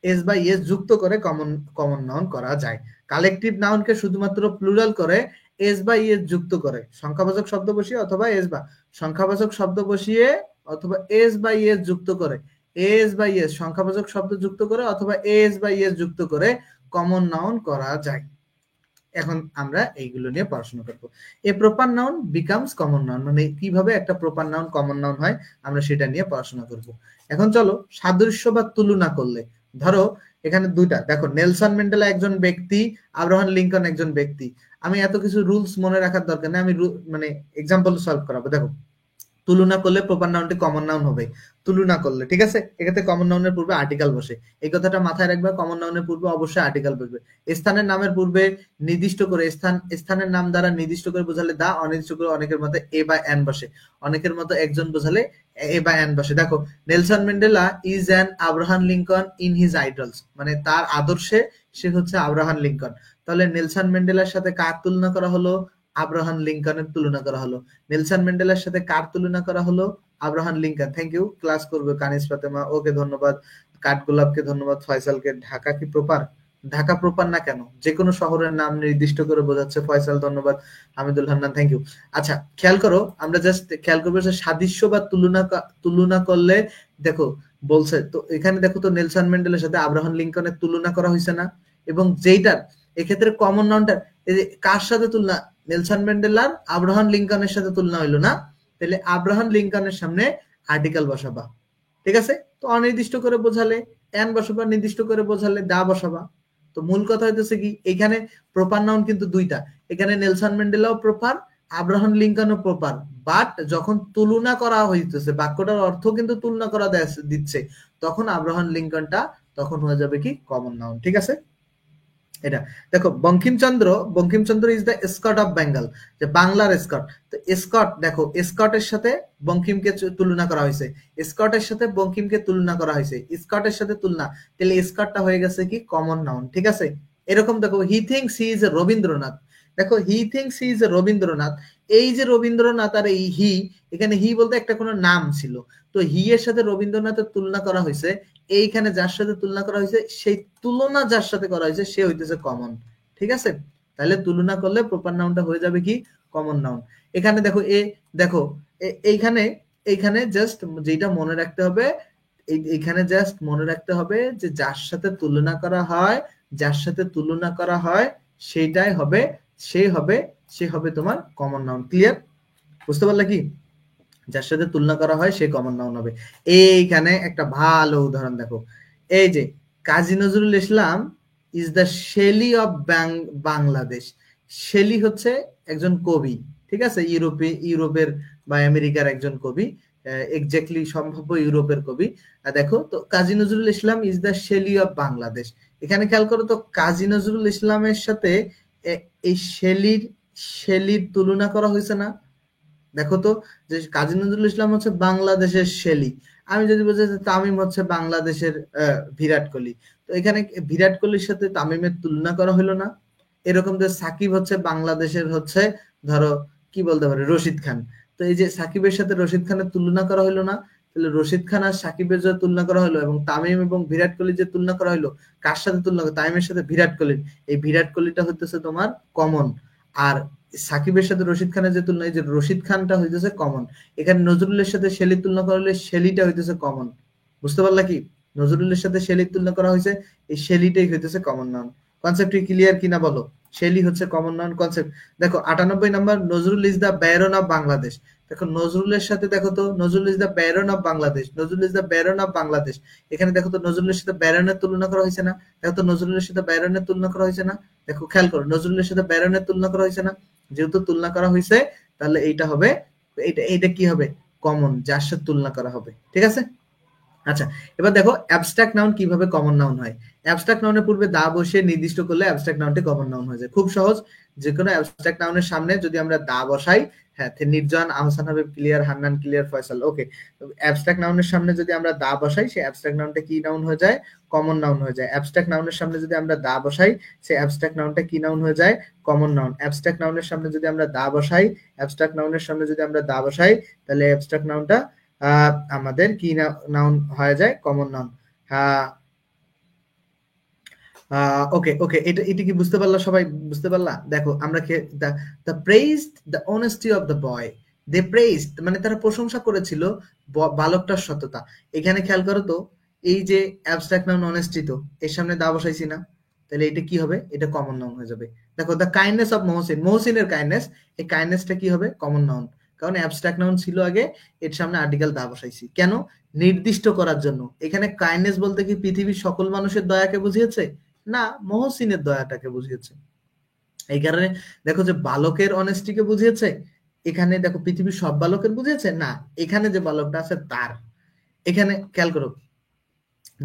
এস বা ইয়েস যুক্ত করে কমন নাউন করা যায়। কালেকটিভ নাউনকে শুধুমাত্র প্লুরাল করে এস বা ইয়েস যুক্ত করে, সংখ্যাবাচক শব্দ বসিয়ে অথবা এস বা সংখ্যাবাচক শব্দ বসিয়ে অথবা এস বা ইয়েস যুক্ত করে, এস বা ইয়েস সংখ্যাবাচক শব্দ যুক্ত করে অথবা এস বা ইয়েস যুক্ত করে কমন নাউন করা যায়। এখন আমরা এইগুলো নিয়ে পড়াশোনা করব। A proper noun becomes common noun, মানে কিভাবে একটা প্রপার নাউন কমন নাউন হয় আমরা সেটা নিয়ে পড়াশোনা করব। এখন চলো, সাদৃশ্য বা তুলনা করলে, ধরো এখানে দুইটা, দেখো নেলসন ম্যান্ডেলা একজন ব্যক্তি, আব্রাহাম লিঙ্কন একজন ব্যক্তি। আমি এত কিছু রুলস মনে রাখার দরকার নেই, আমি মানে এক্সাম্পল সলভ করাবো। দেখো তুলনা করলে প্রপার নাউনটি কমন নাউন হবে, তুলনা করলে, ঠিক আছে। এক্ষেত্রে কমন নাউনের পূর্বে আর্টিকেল বসে, এই কথাটা মাথায় রাখবে। কমন নাউনের পূর্বে অবশ্যই আর্টিকেল বসবে। স্থানের নামের পূর্বে নির্দিষ্ট করে, স্থানের নাম দ্বারা নির্দিষ্ট করে বোঝালে দা, অনির্দিষ্ট করে অনেকের মধ্যে এ বা এন বসে, অনেকের মতো একজন বোঝালে এ বা এন বসে। দেখো Nelson Mandela is an Abraham Lincoln in his idols, মানে তার আদর্শে সে হচ্ছে আব্রাহাম লিঙ্কন। তাহলে নেলসন ম্যান্ডেলার সাথে কার তুলনা করা হলো? আব্রাহাম লিঙ্কনের তুলনা করা হলো। নেলসন ম্যান্ডেলার সাথে কার তুলনা করা হলো? Abraham Lincoln. Thank you, class করবে কানিস ফাতেমা, ওকে ধন্যবাদ। কাঠগোলাপকে ধন্যবাদ, ফয়সালকে। ঢাকা কি প্রপার? ঢাকা প্রপার না কেন, যে কোনো শহরের নাম নির্দিষ্ট করে বোঝাচ্ছে। ফয়সাল ধন্যবাদ, হামিদুল হান্নান থ্যাংক ইউ। আচ্ছা খেয়াল করো, আমরা জাস্ট খেয়াল করবো যে সাদৃশ্য বা তুলনা করলে, দেখো বলছে তো এখানে, দেখো তো নেলসন ম্যান্ডেলার সাথে আব্রাহাম লিঙ্কনের তুলনা করা হয়েছে না? এবং যেইটার এক্ষেত্রে কমন নাউনটার কার সাথে তুলনা? নেলসন ম্যান্ডেলার আব্রাহাম লিঙ্কনের সাথে তুলনা হইলো না? তাহলে আব্রাহাম লিঙ্কনের সামনে আর্টিকেল বসাবা, ঠিক আছে। তো অনির্দিষ্ট করে বোঝালে এন বসাবা, নির্দিষ্ট করে বোঝালে দা বসাবা। তো মূল কথা হইতেছে কি, এখানে প্রপার নাউন কিন্তু দুইটা, এখানে নেলসন ম্যান্ডেলাও প্রপার, আব্রাহাম লিঙ্কনও প্রপার। বাট যখন তুলনা করা হইতেছে, বাক্যটার অর্থ কিন্তু তুলনা করা দিচ্ছে, তখন আব্রাহাম লিঙ্কনটা তখন হয়ে যাবে কি কমন নাউন, ঠিক আছে। এটা দেখো, Bankimchandra is the Scott of Bengal, যে বাংলার স্কট। তো স্কট, দেখো স্কটের সাথে বঙ্কিমকে তুলনা করা হয়েছে, স্কটের সাথে বঙ্কিমকে তুলনা করা হয়েছে, স্কটের সাথে তুলনা, তাহলে স্কটটা হয়ে গেছে কি কমন নাউন, ঠিক আছে। এরকম দেখো, he thinks he is Rabindranath, দেখো he thinks he is Rabindranath, এই যে রবীন্দ্রনাথ আর এই হি, এখানে হি বলতে একটা কোনো নাম ছিল, তো হি এর সাথে রবীন্দ্রনাথের তুলনা করা হয়েছে। এইখানে যার সাথে তুলনা করা হয়েছে, সেই তুলনা যার সাথে করা হয়েছে সে হইতেছে কমন, ঠিক আছে। তাহলে তুলনা করলে প্রপার নাউনটা হয়ে যাবে কি কমন নাউন। এখানে দেখো দেখো এইখানে এইখানে জাস্ট যেটা মনে রাখতে হবে, এইখানে জাস্ট মনে রাখতে হবে যে যার সাথে তুলনা করা হয়, যার সাথে তুলনা করা হয় সেইটাই হবে, সে হবে তোমার কমন নাউন। ক্লিয়ার? বুঝতে পারলে কি? যার সাথে তুলনা করা হয় সে কমন নাউন হবে। এইখানে একটা ভালো উদাহরণ দেখো, এই যে Kazi Nazrul Islam is the Shelley of Bangladesh. Shelley হচ্ছে একজন কবি, ঠিক আছে, ইউরোপের বা আমেরিকার একজন কবি, এক্স্যাক্টলি সম্ভাব্য ইউরোপের কবি। দেখো তো Kazi Nazrul Islam is the Shelley of Bangladesh, এখানে খেয়াল করো তো কাজী নজরুল ইসলামের সাথে এই শেলির তুলনা করা হয়েছে না? দেখো তো, যে কাজী নজরুল ইসলাম হচ্ছে বাংলাদেশের শেলি, আমি যদি বলছি তামিম হচ্ছে বাংলাদেশের বিরাট কোহলি, তো এখানে বিরাট কোহলির সাথে তামিমের তুলনা করা হলো না? এরকম যে সাকিব হচ্ছে বাংলাদেশের হচ্ছে, ধরো কি বলতে পারে, রশিদ খান, তো এই যে সাকিবের সাথে রশিদ খানের তুলনা করা হলো না? তাহলে রশিদ খান আর সাকিবের যে তুলনা করা হলো, এবং তামিম এবং বিরাট কোহলির যে তুলনা করা হলো, কার সাথে তুলনা? তামিমের সাথে বিরাট কোহলির। এই বিরাট কোহলিটা হচ্ছে তোমার কমন, আর সাকিবের সাথে রশিদ খানের যে তুলনা, এই যে রশিদ খানটা হইতেছে কমন, এখানে নজরুলের সাথে শেলির তুলনা করলে শেলিটা হইতেছে কমন। বুঝতে পারলা কি? নজরুলের সাথে শেলির তুলনা করা হয়েছে, এই শেলিটাই হইতেছে কমন নাউন। কনসেপ্ট ক্লিয়ার কিনা বলো? শেলি হচ্ছে কমন নাউন কনসেপ্ট। দেখো 98 number, Nazrul is the Baron of Bangladesh. দেখো নজরুলের সাথে দেখো তো, Nazrul is the Baron of Bangladesh, Nazrul is the Baron of Bangladesh. এখানে দেখো তো নজরুলের সাথে ব্যারনের তুলনা করা হয়েছে না? দেখো তো নজরুলের সাথে ব্যারনের তুলনা করা হয়েছে না? দেখো খেয়াল করো, নজরুলের সাথে ব্যারনের তুলনা করা হয়েছে না? যেহেতু তুলনা করা হয়েছে, তাহলে এইটা হবে, এইটা কি হবে? কমন, যার সাথে তুলনা করা হবে। ঠিক আছে? আচ্ছা, এবার দেখো অ্যাবস্ট্রাক্ট নাউন কিভাবে কমন নাউন হয়। অ্যাবস্ট্রাক্ট নাউনের পূর্বে দা বসিয়ে নির্দিষ্ট করলে অ্যাবস্ট্রাক্ট নাউনটি কমন নাউন হয়ে যায়। খুব সহজ, যে কোনো অ্যাবস্ট্রাক্ট নাউনের সামনে যদি আমরা দা বসাই, হ্যাঁ, নির্জন, আহসান হাবিব ক্লিয়ার, হান্নান ক্লিয়ার, ফয়সাল ওকে। অ্যাবস্ট্রাক্ট নাউনের সামনে যদি আমরা দা বসাই, সেই অ্যাবস্ট্রাক্ট নাউনটা কি নাউন হয়ে যায়? কমন নাউন হয়ে যায়। অ্যাবস্ট্রাক্ট নাউনের সামনে যদি আমরা দা বসাই, সেই অ্যাবস্ট্রাক্ট নাউনটা কি নাউন হয়ে যায়? Common noun. অ্যাবস্ট্রাক্ট নাউনের সামনে যদি আমরা দা বসাই, অ্যাবস্ট্রাক্ট নাউনের সামনে যদি আমরা দা বসাই, তাহলে অ্যাবস্ট্রাক্ট নাউনটা আমাদের কি নাউন হয়ে যায়? Common noun. ওকে ওকে, এটা এটা কি বুঝতে পারলা সবাই? বুঝতে পারলা? দেখো আমরা the praised the honesty of the boy, they praised মানে তারা প্রশংসা করেছিল বালকটার সততা। এখানে খেয়াল করো তো, এই যে অ্যাবস্ট্রাক্ট নাউন অনেস্টি, তো এর সামনে দা বসাইছি না? তাহলে এটা কি হবে? এটা কমন নাউন হয়ে যাবে। দেখো দ্য কাইন্ডনেস অফ মহসিন, মহসিনের কাইন্ডনেস, এই কাইন্ডনেসটা কি হবে? Common noun. কারণ অ্যাবস্ট্রাক্ট নাউন ছিল আগে, এর সামনে আর্টিকেল দা বসাইছি কেন? নির্দিষ্ট করার জন্য। এখানে কাইন্ডনেস বলতে কি পৃথিবীর সকল মানুষের দয়াকে বুঝিয়েছে? না, মহসিনের দয়াটাকে বুঝিয়েছে। এই কারণে দেখো যে বালকের অনেস্টিকে বুঝিয়েছে, এখানে দেখো পৃথিবীর সব বালকের বুঝিয়েছে না, এখানে যে বালকটা আছে তার। এখানে খেয়াল করো,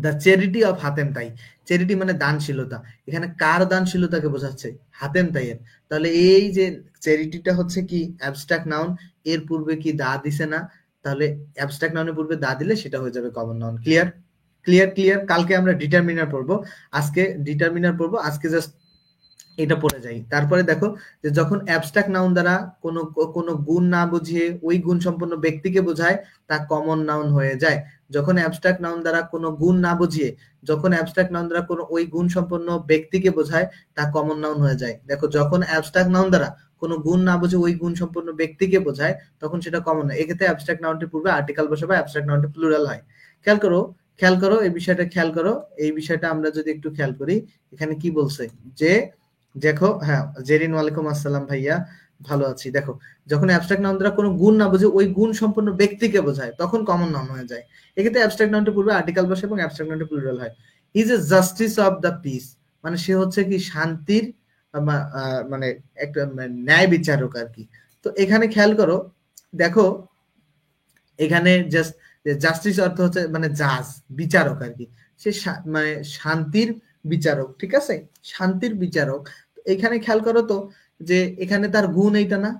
দ্য চ্যারিটি অফ হাতেম তাই, চ্যারিটি মানে দানশীলতা, এখানে কার দানশীলতাকে বোঝাচ্ছে? হাতেম তাইয়ের। তাহলে এই যে চ্যারিটিটা হচ্ছে কি অ্যাবস্ট্রাক্ট নাউন, এর পূর্বে কি দা দিছে না? তাহলে অ্যাবস্ট্রাক্ট নাউনের পূর্বে দা দিলে সেটা হয়ে যাবে common noun. Clear clear clear. কালকে আমরা ডিটারমিনার পড়বো, আজকে ডিটারমিনার পড়বো, আজকে জাস্ট এটা পড়ে যাই। তারপরে দেখো যে যখন অ্যাবস্ট্রাক্ট নাউন দ্বারা কোনো কোনো গুণ না বুঝিয়ে ওই গুণ সম্পন্ন ব্যক্তিকে বোঝায়, তা কমন নাউন হয়ে যায়। যখন অ্যাবস্ট্রাক্ট নাউন দ্বারা কোনো গুণ না বুঝিয়ে, যখন অ্যাবস্ট্রাক্ট নাউন দ্বারা কোনো ওই গুণ সম্পন্ন ব্যক্তিকে বোঝায়, তা কমন নাউন হয়ে যায়। দেখো যখন অ্যাবস্ট্রাক্ট নাউন দ্বারা কোনো গুণ না বুঝে ওই গুণ সম্পন্ন ব্যক্তিকে বোঝায়, তখন সেটা কমন হয়। এক্ষেত্রে অ্যাবস্ট্রাক্ট নাউনটির পূর্বে আর্টিকেল বসে বা অ্যাবস্ট্রাক্ট নাউনটি প্লুরাল হয়। খেয়াল করো, খেয়াল করো এই বিষয়টা, খেয়াল করো এই বিষয়টা। আমরা যদি একটু খেয়াল করি, এখানে কি বলছে যে দেখো, হ্যাঁ জেরিন ওয়ালাইকুম আসসালাম ভাইয়া, ভালো আছি। দেখো যখন অ্যাবস্ট্রাক্ট নাউন দ্বারা কোনো গুণ না বুঝে ওই গুণ সম্পন্ন ব্যক্তিকে বোঝায়, তখন কমন নাউন হয়ে যায়। এক্ষেত্রে অ্যাবস্ট্রাক্ট নাউনটি পূর্বে আর্টিকেল বসে এবং অ্যাবস্ট্রাক্ট নাউনটি প্লুরাল হয়। Is a justice of the piece, মানে সে হচ্ছে কি শান্তির মানে একটা ন্যায় বিচারক আর কি। তো এখানে খেয়াল করো, দেখো এখানে জাস্ট জাস্টিস অর্থ হচ্ছে মানে জাজ, বিচারক আর কি। সে মানে শান্তির বিচারক, ঠিক আছে? শান্তির বিচারক। এখানে খেয়াল করো তো যে এখানে তার গুণ এইটা না,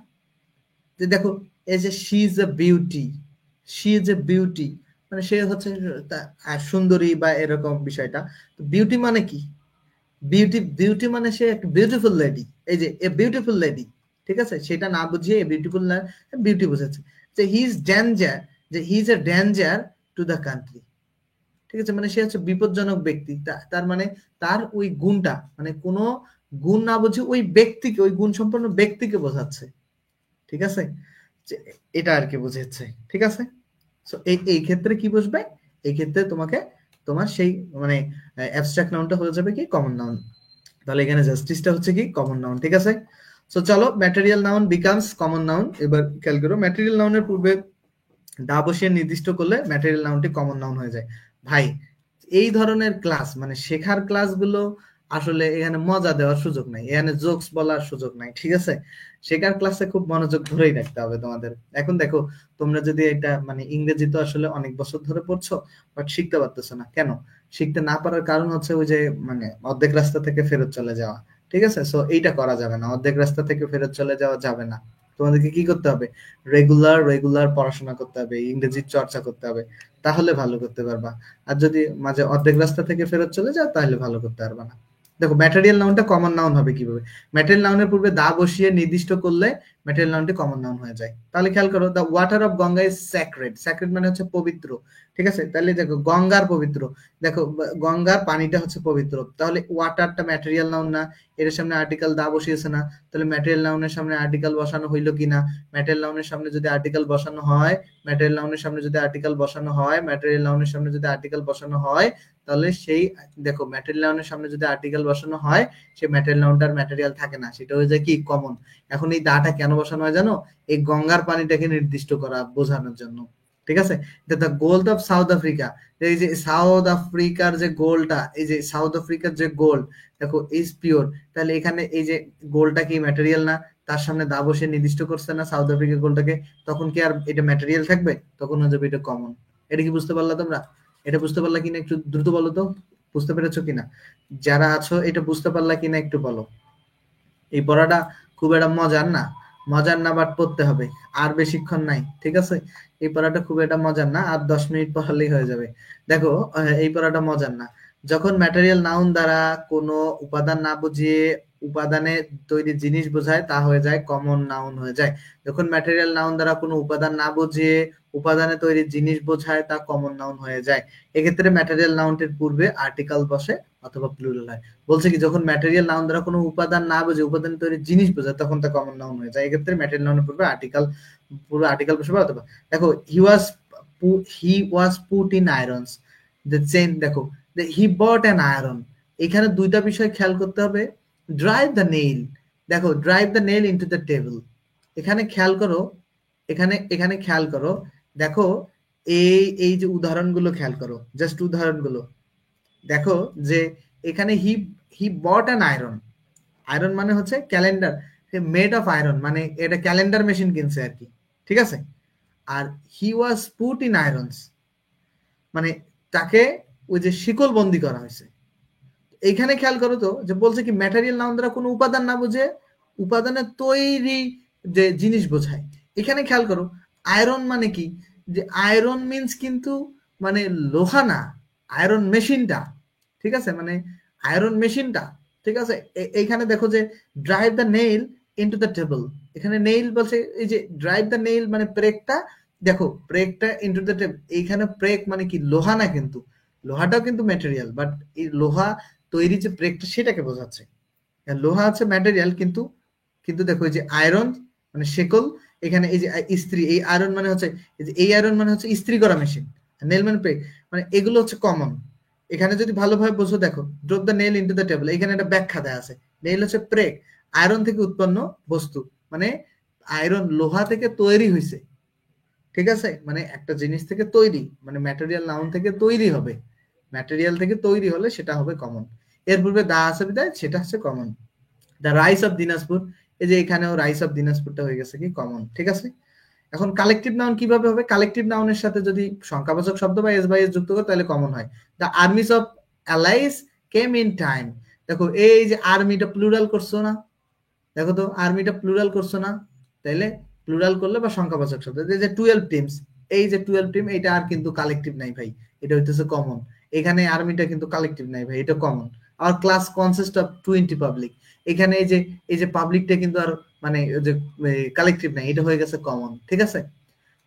যে দেখো এই যে she is a beauty, she is a beauty, মানে সে হচ্ছে সুন্দরী বা এরকম বিষয়টা। তো বিউটি মানে কি? বিউটি, বিউটি মানে সে একটা বিউটিফুল লেডি। এই যে এ বিউটিফুল লেডি, ঠিক আছে? সেটা না বুঝিয়ে বিউটিফুল না, বিউটি বুঝেছে। যে হি ইজ ডেঞ্জার, যে he is a danger to the country, ঠিক আছে? মানে সে হচ্ছে বিপজ্জনক ব্যক্তি। তার মানে তার ওই গুণটা, মানে কোনো গুণ না বুঝে ওই ব্যক্তিকে, ওই গুণ সম্পন্ন ব্যক্তিকে বোঝাচ্ছে, ঠিক আছে? এটা আর কি বুঝেছে, ঠিক আছে? সো এই ক্ষেত্রে কি বুঝবে? এই ক্ষেত্রে তোমাকে তোমার সেই মানে অ্যাবস্ট্রাক্ট নাউনটা হয়ে যাবে কি কমন নাউন। তাহলে এখানে জাস্টিসটা হচ্ছে কি কমন নাউন, ঠিক আছে? সো চলো, material noun becomes common noun. এবার খেয়াল করো, ম্যাটেরিয়াল নাউনের পূর্বে দা বসিয়ে নির্দিষ্ট করলে ম্যাটেরিয়াল নাউনটি কমন নাউন হয়ে যায়। ভাই এই ধরনের ক্লাস মানে শেখার ক্লাসগুলো আসলে এখানে মজা দেওয়ার সুযোগ নাই, এখানে জোকস বলার সুযোগ নাই, ঠিক আছে? শেখার ক্লাসে খুব মনোযোগ ধরেই রাখতে হবে তোমাদের। এখন দেখো, তোমরা যদি এটা মানে ইংরেজি তো আসলে অনেক বছর ধরে পড়ছো, বাট শিখতে পারতেছো না কেন? শিখতে না পারার কারণ হচ্ছে ওই যে মানে অর্ধেক রাস্তা থেকে ফেরত চলে যাওয়া, ঠিক আছে? সো এইটা করা যাবে না, অর্ধেক রাস্তা থেকে ফেরত চলে যাওয়া যাবে না। তোমাদেরকে কি করতে হবে? রেগুলার রেগুলার পড়াশোনা করতে হবে, ইংরেজির চর্চা করতে হবে, তাহলে ভালো করতে পারবা। আর যদি মাঝে অর্ধেক রাস্তা থেকে ফেরত চলে যাও, তাহলে ভালো করতে পারবা না। দেখো ম্যাটেরিয়াল নাউনটা কমন নাউন হবে কিভাবে? ম্যাটেরিয়াল নাউনের পূর্বে দা বসিয়ে নির্দিষ্ট করলে ম্যাটেরিয়াল নাউনটি কমন নাউন হয়ে যায়। তাহলে খেয়াল করো, the water of Ganga is sacred. Sacred মানে হচ্ছে পবিত্র, ঠিক আছে? তাহলে দেখো গঙ্গার পবিত্র, দেখো গঙ্গার পানিটা হচ্ছে পবিত্র, তাহলে ওয়াটারটা ম্যাটেরিয়াল নাউন না? এর সামনে আর্টিকেল দা বসিয়েছে না? তাহলে ম্যাটেরিয়াল নাউনের সামনে আর্টিকেল বসানো হইলো কিনা? ম্যাটেরিয়াল নাউনের সামনে যদি আর্টিকেল বসানো হয়, ম্যাটেরিয়াল নাউনের সামনে যদি আর্টিকেল বসানো হয়, ম্যাটেরিয়াল নাউনের সামনে যদি আর্টিকেল বসানো হয়, তাহলে সেই দেখো ম্যাটেরিয়াল নাউনের সামনে যদি আর্টিকেল বসানো হয়, সেই ম্যাটেরিয়াল নাউনটার ম্যাটেরিয়াল থাকে না, সেটা হয়ে যায় কি? কমন। এখন এই দাটা কেন বসানো হয় জানো? এই গঙ্গার পানিটাকে নির্দিষ্ট করা, বোঝানোর জন্য, ঠিক আছে? The gold of south Africa, এই যে সাউথ আফ্রিকার যে গোল্ডটা, এই যে সাউথ আফ্রিকার যে গোল্ড, দেখো ইজ পিওর, তাহলে এখানে এই যে গোল্ডটা কি ম্যাটেরিয়াল না? তার সামনে দা বসে নির্দিষ্ট করছে না সাউথ আফ্রিকার গোল্ডটাকে, তখন কি আর এটা ম্যাটেরিয়াল থাকবে? তখন হয়ে যাবে এটা কমন। এটা কি বুঝতে পারলা তোমরা? এটা বুঝতে পারলা কিনা একটু দ্রুত বলো তো, বুঝতে পেরেছো কিনা? যারা আছো এটা বুঝতে পারলা কিনা একটু বলো। এই পড়াটা খুব একটা মজার না, মজার না, বাট পড়তে হবে, আর বেশিক্ষণ নাই, ঠিক আছে? এই পড়াটা খুব একটা মজার না, আর 10 মিনিট পড়ালেই হয়ে যাবে। দেখো এই পড়াটা মজার না। যখন ম্যাটেরিয়াল নাউন দ্বারা কোনো উপাদান না বুঝিয়ে উপাদানে তৈরি জিনিস বোঝায়, তা হয়ে যায় কমন নাউন হয়ে যায়। যখন ম্যাটেরিয়াল নাউন দ্বারা কোনো উপাদান না বুঝিয়ে উপাদানে তৈরি জিনিস বোঝায়, তা কমন নাউন হয়ে যায়। এক্ষেত্রে ম্যাটেরিয়াল নাউনটির পূর্বে আর্টিকেল বসে অথবা প্লুরাল হয়। বলছে কি, যখন ম্যাটেরিয়াল নাউন দ্বারা কোনো উপাদান না বোঝে, উপাদান তৈরি জিনিস বোঝায়, তখন তা কমন নাউন হয়ে যায়। এক্ষেত্রে ম্যাটেরিয়াল নাউনের পূর্বে আর্টিকেল, পুরো আর্টিকেল বসবে অথবা, দেখো he was put in irons the chain, দেখো হি বট অ্যান আয়রন, এখানে দুইটা বিষয় খেয়াল করতে হবে। ড্রাইভ দ্য নেইল, দেখো drive the nail into the table, এখানে খেয়াল করো, এখানে এখানে খেয়াল করো, দেখো এই এই যে উদাহরণগুলো খেয়াল করো, জাস্ট উদাহরণগুলো দেখো, যে এখানে হি হি বট অ্যান আয়রন, আয়রন মানে হচ্ছে ক্যালেন্ডার, মেড অফ আয়রন মানে এটা ক্যালেন্ডার মেশিন কিনছে আর কি, ঠিক আছে? আর হি ওয়াজ পুট ইন আয়রনস মানে তাকে ওই যে শিকল বন্দি করা হয়েছে। এইখানে খেয়াল করো তো, যে বলছে কি ম্যাটেরিয়াল নাউন দ্বারা কোনো উপাদান না বুঝে উপাদানের তৈরি যে জিনিস বোঝায়। এখানে খেয়াল করো, আয়রন মানে কি, যে আয়রন মিন্স কিন্তু মানে লোহা না, আয়রন মেশিনটা, ঠিক আছে? মানে আয়রন মেশিনটা, ঠিক আছে? এইখানে দেখো যে drive the nail into the table, এখানে নেইল বলছে, এই যে ড্রাইভ দ্য নেইল মানে প্রেকটা, দেখো প্রেকটা ইনটু দ্য টেবল, এইখানে প্রেক মানে কি লোহা না, কিন্তু লোহাটাও কিন্তু ম্যাটেরিয়াল, বাট এই লোহা তৈরি যে ব্রেকটা সেটাকে বোঝাচ্ছে। লোহা আছে ম্যাটেরিয়াল, কিন্তু কিন্তু দেখো এই যে আয়রন মানে শেকল, এখানে এই যে ইস্ত্রি, এই আয়রন মানে হচ্ছে এই আয়রন মানে হচ্ছে ইস্ত্রি করা মেশিন, নেল মানে ব্রেক, মানে এগুলো হচ্ছে কমন। এখানে যদি ভালোভাবে বোঝো, দেখো drop the nail into the table, এখানে একটা ব্যাখ্যা দেয়া আছে। নেল হচ্ছে প্রেক, আয়রন থেকে উৎপন্ন বস্তু, মানে আয়রন লোহা থেকে তৈরি হয়েছে, ঠিক আছে? মানে একটা জিনিস থেকে তৈরি, মানে ম্যাটেরিয়াল নাউন থেকে তৈরি হবে, ম্যাটেরিয়াল থেকে তৈরি হলে সেটা হবে কমন। এর পূর্বে দা আছে বিদায় সেটা হচ্ছে common. The rice of Dinajpur, এই যে এখানেও রাইস অফ দিনাজপুরটা হয়ে গেছে কি কমন, ঠিক আছে? এখন কালেকটিভ নাউন কিভাবে হবে? কালেকটিভ নাউনের সাথে যদি সংখ্যাবাচক শব্দ বা এস বাই এস যুক্ত করে তাহলে কমন হয়। The armies of Alice came in time, দেখো এই যে আর্মিটা প্লুরাল করছো না, দেখো তো আর্মিটা প্লুরাল করছো না, তাইলে প্লুরাল করলে বা সংখ্যাবাচক শব্দ, এই যে 12 টিমস, এই যে 12 টিম, এটা আর কিন্তু কালেকটিভ নাই ভাই, এটা হইতেছে কমন। এখানে আর্মিটা কিন্তু কালেকটিভ নাই ভাই, এটা কমন। আর ক্লাস কনসিস্ট অফ 20 পাবলিক, এখানে এই যে পাবলিকটা কিন্তু আর মানে যে কালেকটিভ নাই, এটা হয়ে গেছে কমন, ঠিক আছে?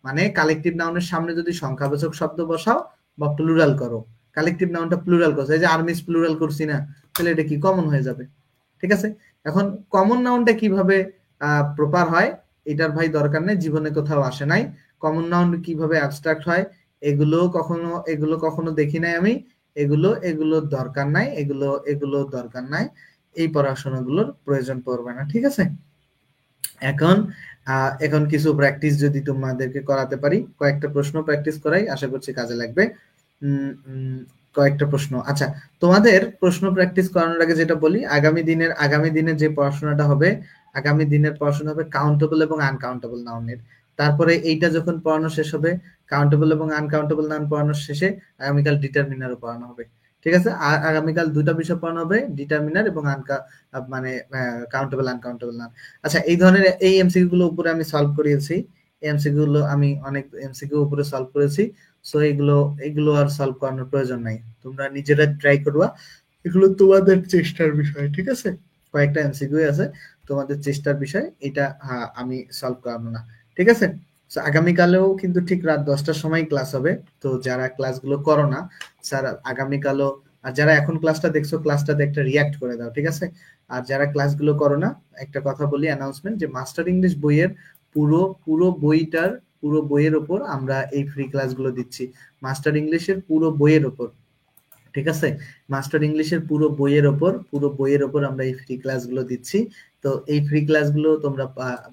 মানে কালেকটিভ নাউনের সামনে যদি সংখ্যাবাচক শব্দ বসাও বা প্লুরাল করো, কালেকটিভ নাউনটা প্লুরাল করছো, এই যে আর্মিস প্লুরাল করছি না, তাহলে এটা কি কমন হয়ে যাবে, ঠিক আছে? এখন কমন নাউনটা কিভাবে প্রপার হয় এটার ভাই দরকার নেই, জীবনে কোথাও আসে নাই। কমন নাউন কিভাবে অ্যাবস্ট্রাক্ট হয় এগুলো কখনো দেখি নাই আমি, এগুলো দরকার নাই, এগুলো দরকার নাই, এই পড়াশোনাগুলোর প্রয়োজন পড়বে না, ঠিক আছে? এখন এখন কিছু প্র্যাকটিস যদি তোমাদেরকে করাতে পারি, কয়েকটা প্রশ্ন প্র্যাকটিস করাই, আশা করছি কাজে লাগবে। কয়েকটা প্রশ্ন, আচ্ছা তোমাদের প্রশ্ন প্র্যাকটিস করানোর আগে যেটা বলি, আগামী দিনের যে পড়াশোনাটা হবে, আগামী দিনের পড়াশোনা হবে কাউন্টেবল এবং আনকাউন্টেবল নাউনের। তারপরে এইটা যখন পড়ানো শেষ হবে, কাউন্টেবল এবং আনকাউন্টেবল নাউন পড়ানোর শেষে আগামীকাল ডিটারমিনারও পড়ানো হবে, ঠিক আছে? আর আগামীকাল দুটা বিষয় পড়ানো হবে, ডিটারমিনার এবং মানে কাউন্টেবল আনকাউন্টেবল নাউন। আচ্ছা এই ধরনের এই এমসিকিউ গুলো উপরে আমি সলভ করিয়েছি, এমসিকিউ গুলো আমি অনেক এমসিকিউ উপরে সলভ করেছি, সো এগুলো আর সলভ করানোর প্রয়োজন নাই, তোমরা নিজেরা ট্রাই করবা, এগুলো তোমাদের চেষ্টার বিষয়, ঠিক আছে? কয়েকটা এমসিকিউ আছে, তোমাদের চেষ্টার বিষয় এটা। আমি সলভ করাবো না, ঠিক আছে? তো আগামীকালেও কিন্তু ঠিক রাত 10টার সময় ক্লাস হবে। তো যারা ক্লাসগুলো করো না, স্যার আগামীকালও, আর যারা এখন ক্লাসটা দেখছো ক্লাসটাতে একটা রিয়াক্ট করে দাও, ঠিক আছে? আর যারা ক্লাসগুলো করো না, একটা কথা বলি অ্যানাউন্সমেন্ট, যে মাস্টার ইংলিশ বইয়ের পুরো পুরো বইটার পুরো বইয়ের ওপর আমরা এই ফ্রি ক্লাসগুলো দিচ্ছি। মাস্টার ইংলিশের পুরো বইয়ের ওপর, ঠিক আছে? মাস্টার ইংলিশের পুরো বইয়ের ওপর আমরা এই ফ্রি ক্লাসগুলো দিচ্ছি। তো এই ফ্রি ক্লাসগুলো তোমরা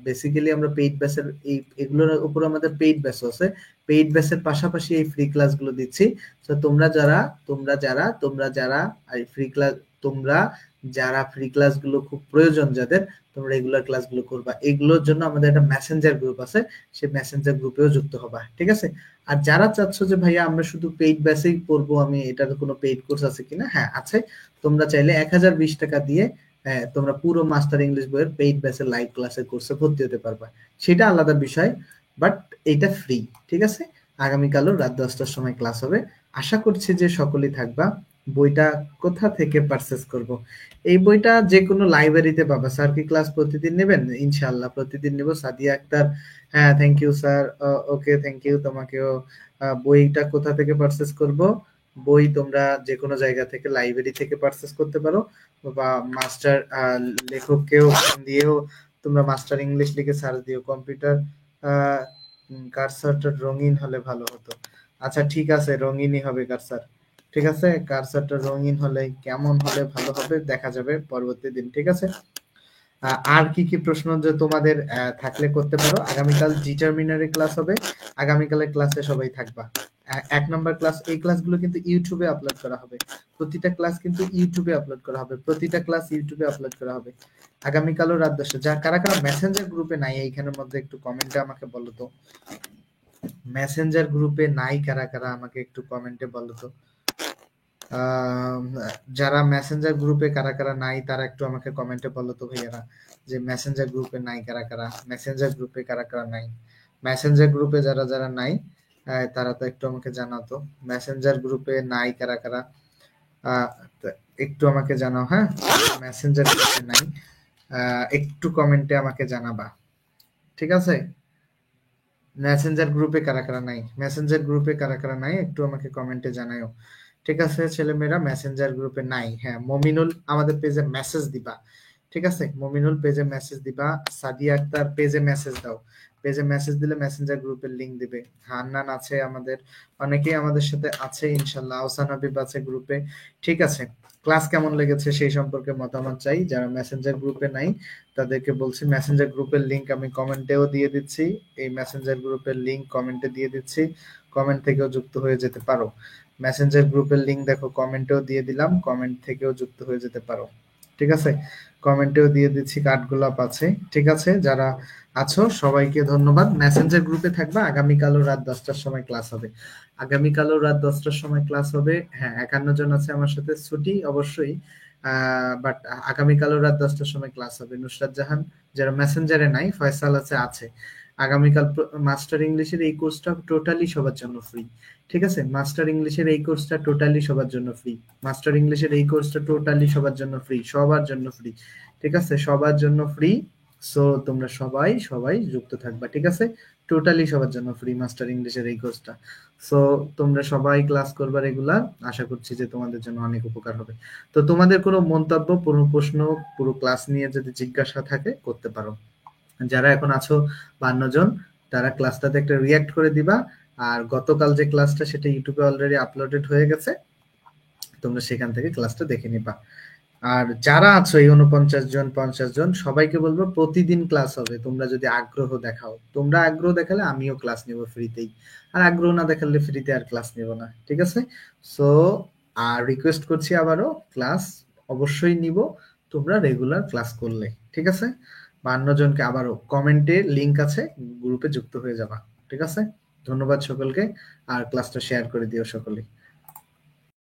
বেসিক্যালি আমরা পেইড ব্যাচের এগুলোর উপর আমাদের পেইড ব্যাচ আছে। পেইড ব্যাচের পাশাপাশি এই ফ্রি ক্লাসগুলো দিচ্ছি। তো তোমরা যারা এই ফ্রি ক্লাস, তোমরা যারা ফ্রি ক্লাসগুলো খুব প্রয়োজন যাদের, তোমরা রেগুলার ক্লাসগুলো করবা। এগুলোর জন্য আমাদের একটা মেসেঞ্জার গ্রুপ আছে, সেই মেসেঞ্জার গ্রুপেও যুক্ত হবা, ঠিক আছে? আর যারা চাচ্ছ যে ভাইয়া আমরা শুধু পেইড বেসেই পড়বো, আমি এটার কোনো পেইড কোর্স আছে কিনা, হ্যাঁ আছে। তোমরা চাইলে 1020 টাকা দিয়ে তোমরা পুরো মাস্টার ইংলিশ বইয়ের পেইড বেসের লাইভ ক্লাসের কোর্সে ভর্তি হতে পারবা। সেটা আলাদা বিষয়, বাট এটা ফ্রি, ঠিক আছে? আগামীকালও রাত 10টার সময় ক্লাস হবে। আশা করছি যে সকলেই থাকবা। বইটা কোথা থেকে পারচেস করব? এই বইটা যে কোনো লাইব্রেরিতে পাবা। স্যার কি ক্লাস প্রতিদিন নেবেন? ইনশাআল্লাহ প্রতিদিন নেব। সাদিয়া আক্তার, হ্যাঁ thank you sir. Okay, thank you তোমাকেও। বইটা কোথা থেকে পারচেস করব? বই তোমরা যে কোনো জায়গা থেকে, লাইব্রেরি থেকে পারচেস করতে পারো, বা মাস্টার লেখককেও দিয়েও তোমরা মাস্টার ইংলিশ লিখে সার্চ দিও। কম্পিউটার কারসারটা রঙিন হলে ভালো হতো। আচ্ছা ঠিক আছে, রঙিনই হবে কারসার, ঠিক আছে? কারসারটা রঙিন হলে কেমন হলে ভালো হবে দেখা যাবে পরবর্তী দিন, ঠিক আছে? আর কি কি প্রশ্ন যে তোমাদের থাকলে করতে পারো। আগামীকাল ডিটারমিনারি ক্লাস হবে। আগামীকালের ক্লাসে সবাই থাকবা। 1 নম্বর ক্লাস, এই ক্লাসগুলো কিন্তু ইউটিউবে আপলোড করা হবে। প্রতিটা ক্লাস কিন্তু ইউটিউবে আপলোড করা হবে, প্রতিটা ক্লাস ইউটিউবে আপলোড করা হবে। আগামীকালও রাত 10টা। যা কারা কারা মেসেঞ্জার গ্রুপে নাই এইখানের মধ্যে একটু কমেন্টে আমাকে বলো তো। মেসেঞ্জার গ্রুপে নাই কারা কারা আমাকে একটু কমেন্টে বলো তো। আহ, যারা মেসেঞ্জার গ্রুপে কারা কারা নাই তারা একটু আমাকে কমেন্টে বলো তো ভাইয়ারা, যে মেসেঞ্জার গ্রুপে নাই কারা কারা, মেসেঞ্জার গ্রুপে কারা কারা নাই। মেসেঞ্জার গ্রুপে যারা যারা নাই তারা তো একটু আমাকে জানাও তো। মেসেঞ্জার গ্রুপে নাই কারা কারা, আহ, তো একটু আমাকে জানাও, হ্যাঁ? মেসেঞ্জার গ্রুপে নাই, একটু কমেন্টে আমাকে জানাবা, ঠিক আছে? মেসেঞ্জার গ্রুপে কারা কারা নাই, মেসেঞ্জার গ্রুপে কারা কারা নাই একটু আমাকে কমেন্টে জানাও, ঠিক আছে? ছেলেমেয়েরা মেসেঞ্জার গ্রুপে নাই, হ্যাঁ মমিনুল আমাদের পেজে মেসেজ দিবা, ঠিক আছে? মমিনুল পেজে মেসেজ দিবা। সাদিয়া আক্তার পেজে মেসেজ দাও। পেজে মেসেজ দিলে মেসেঞ্জার গ্রুপের লিংক দিবে। হান্নান আছে আমাদের, অনেকেই আমাদের সাথে আছে ইনশাল্লাহ। আহসান হাবিব আছে গ্রুপে, ঠিক আছে? ক্লাস কেমন লেগেছে সেই সম্পর্কে মতামত চাই। যারা মেসেঞ্জার গ্রুপে নাই তাদেরকে বলছি মেসেঞ্জার গ্রুপের লিংক আমি কমেন্টেও দিয়ে দিচ্ছি। এই মেসেঞ্জার গ্রুপের লিংক কমেন্টে দিয়ে দিচ্ছি, কমেন্ট থেকেও যুক্ত হয়ে যেতে পারো। মেসেঞ্জার গ্রুপের লিংক দেখো কমেন্টেও দিয়ে দিলাম, কমেন্ট থেকেও যুক্ত হয়ে যেতে পারো, ঠিক আছে? কমেন্টেও দিয়ে দিচ্ছি, কাঠগোলাপ আছে, ঠিক আছে? যারা আছো সবাইকে ধন্যবাদ। মেসেঞ্জার গ্রুপে থাকবা। আগামীকালও রাত 10টার সময় ক্লাস হবে। আগামীকালও রাত 10টার সময় ক্লাস হবে। হ্যাঁ 51 জন আছে আমার সাথে, ছুটি অবশ্যই, বাট আগামীকালও রাত 10টার সময় ক্লাস হবে। নুসরাত জাহান, যারা মেসেঞ্জারে নাই, ফয়সাল আছে আছে। আগামীকাল মাস্টার ইংলিশের এই কোর্সটা টোটালি সবার জন্য ফ্রি, ঠিক আছে? মাস্টার ইংলিশের এই কোর্সটা টোটালি সবার জন্য ফ্রি। মাস্টার ইংলিশের এই কোর্সটা টোটালি সবার জন্য ফ্রি, সবার জন্য ফ্রি, ঠিক আছে? সবার জন্য ফ্রি। সো তোমরা সবাই সবাই যুক্ত থাকবা, ঠিক আছে? টোটালি সবার জন্য ফ্রি মাস্টার ইংলিশের এই কোর্সটা। সো তোমরা সবাই ক্লাস করবা রেগুলার। আশা করছি যে তোমাদের জন্য অনেক উপকার হবে। তো তোমাদের কোনো মন্তব্য, পুরো প্রশ্ন, পুরো ক্লাস নিয়ে যদি জিজ্ঞাসা থাকে করতে পারো। যারা এখন আছো 52 জন, তারা ক্লাসটাতে একটা রিয়াক্ট করে দিবা। আর গতকাল যে ক্লাসটা সেটা ইউটিউবে অলরেডি আপলোডেড হয়ে গেছে, তোমরা সেখান থেকে ক্লাসটা দেখে নিবা। আর যারা আছো এই 49 জন 50 জন সবাইকে বলবো প্রতিদিন ক্লাস হবে। তোমরা যদি আগ্রহ দেখাও, তোমরা আগ্রহ দেখালে আমিও ক্লাস নিব ফ্রিতেই। আর আগ্রহ না দেখালে ফ্রিতে আর ক্লাস নিব না, ঠিক আছে? সো আর রিকোয়েস্ট করছি আবারও, ক্লাস অবশ্যই নিব তোমরা রেগুলার ক্লাস করলে, ঠিক আছে? 52 জনকে আবারও কমেন্টে লিংক আছে, গ্রুপে যুক্ত হয়ে যাবা, ঠিক আছে? ধন্যবাদ সকলকে। আর ক্লাসটা শেয়ার করে দিও সকলে।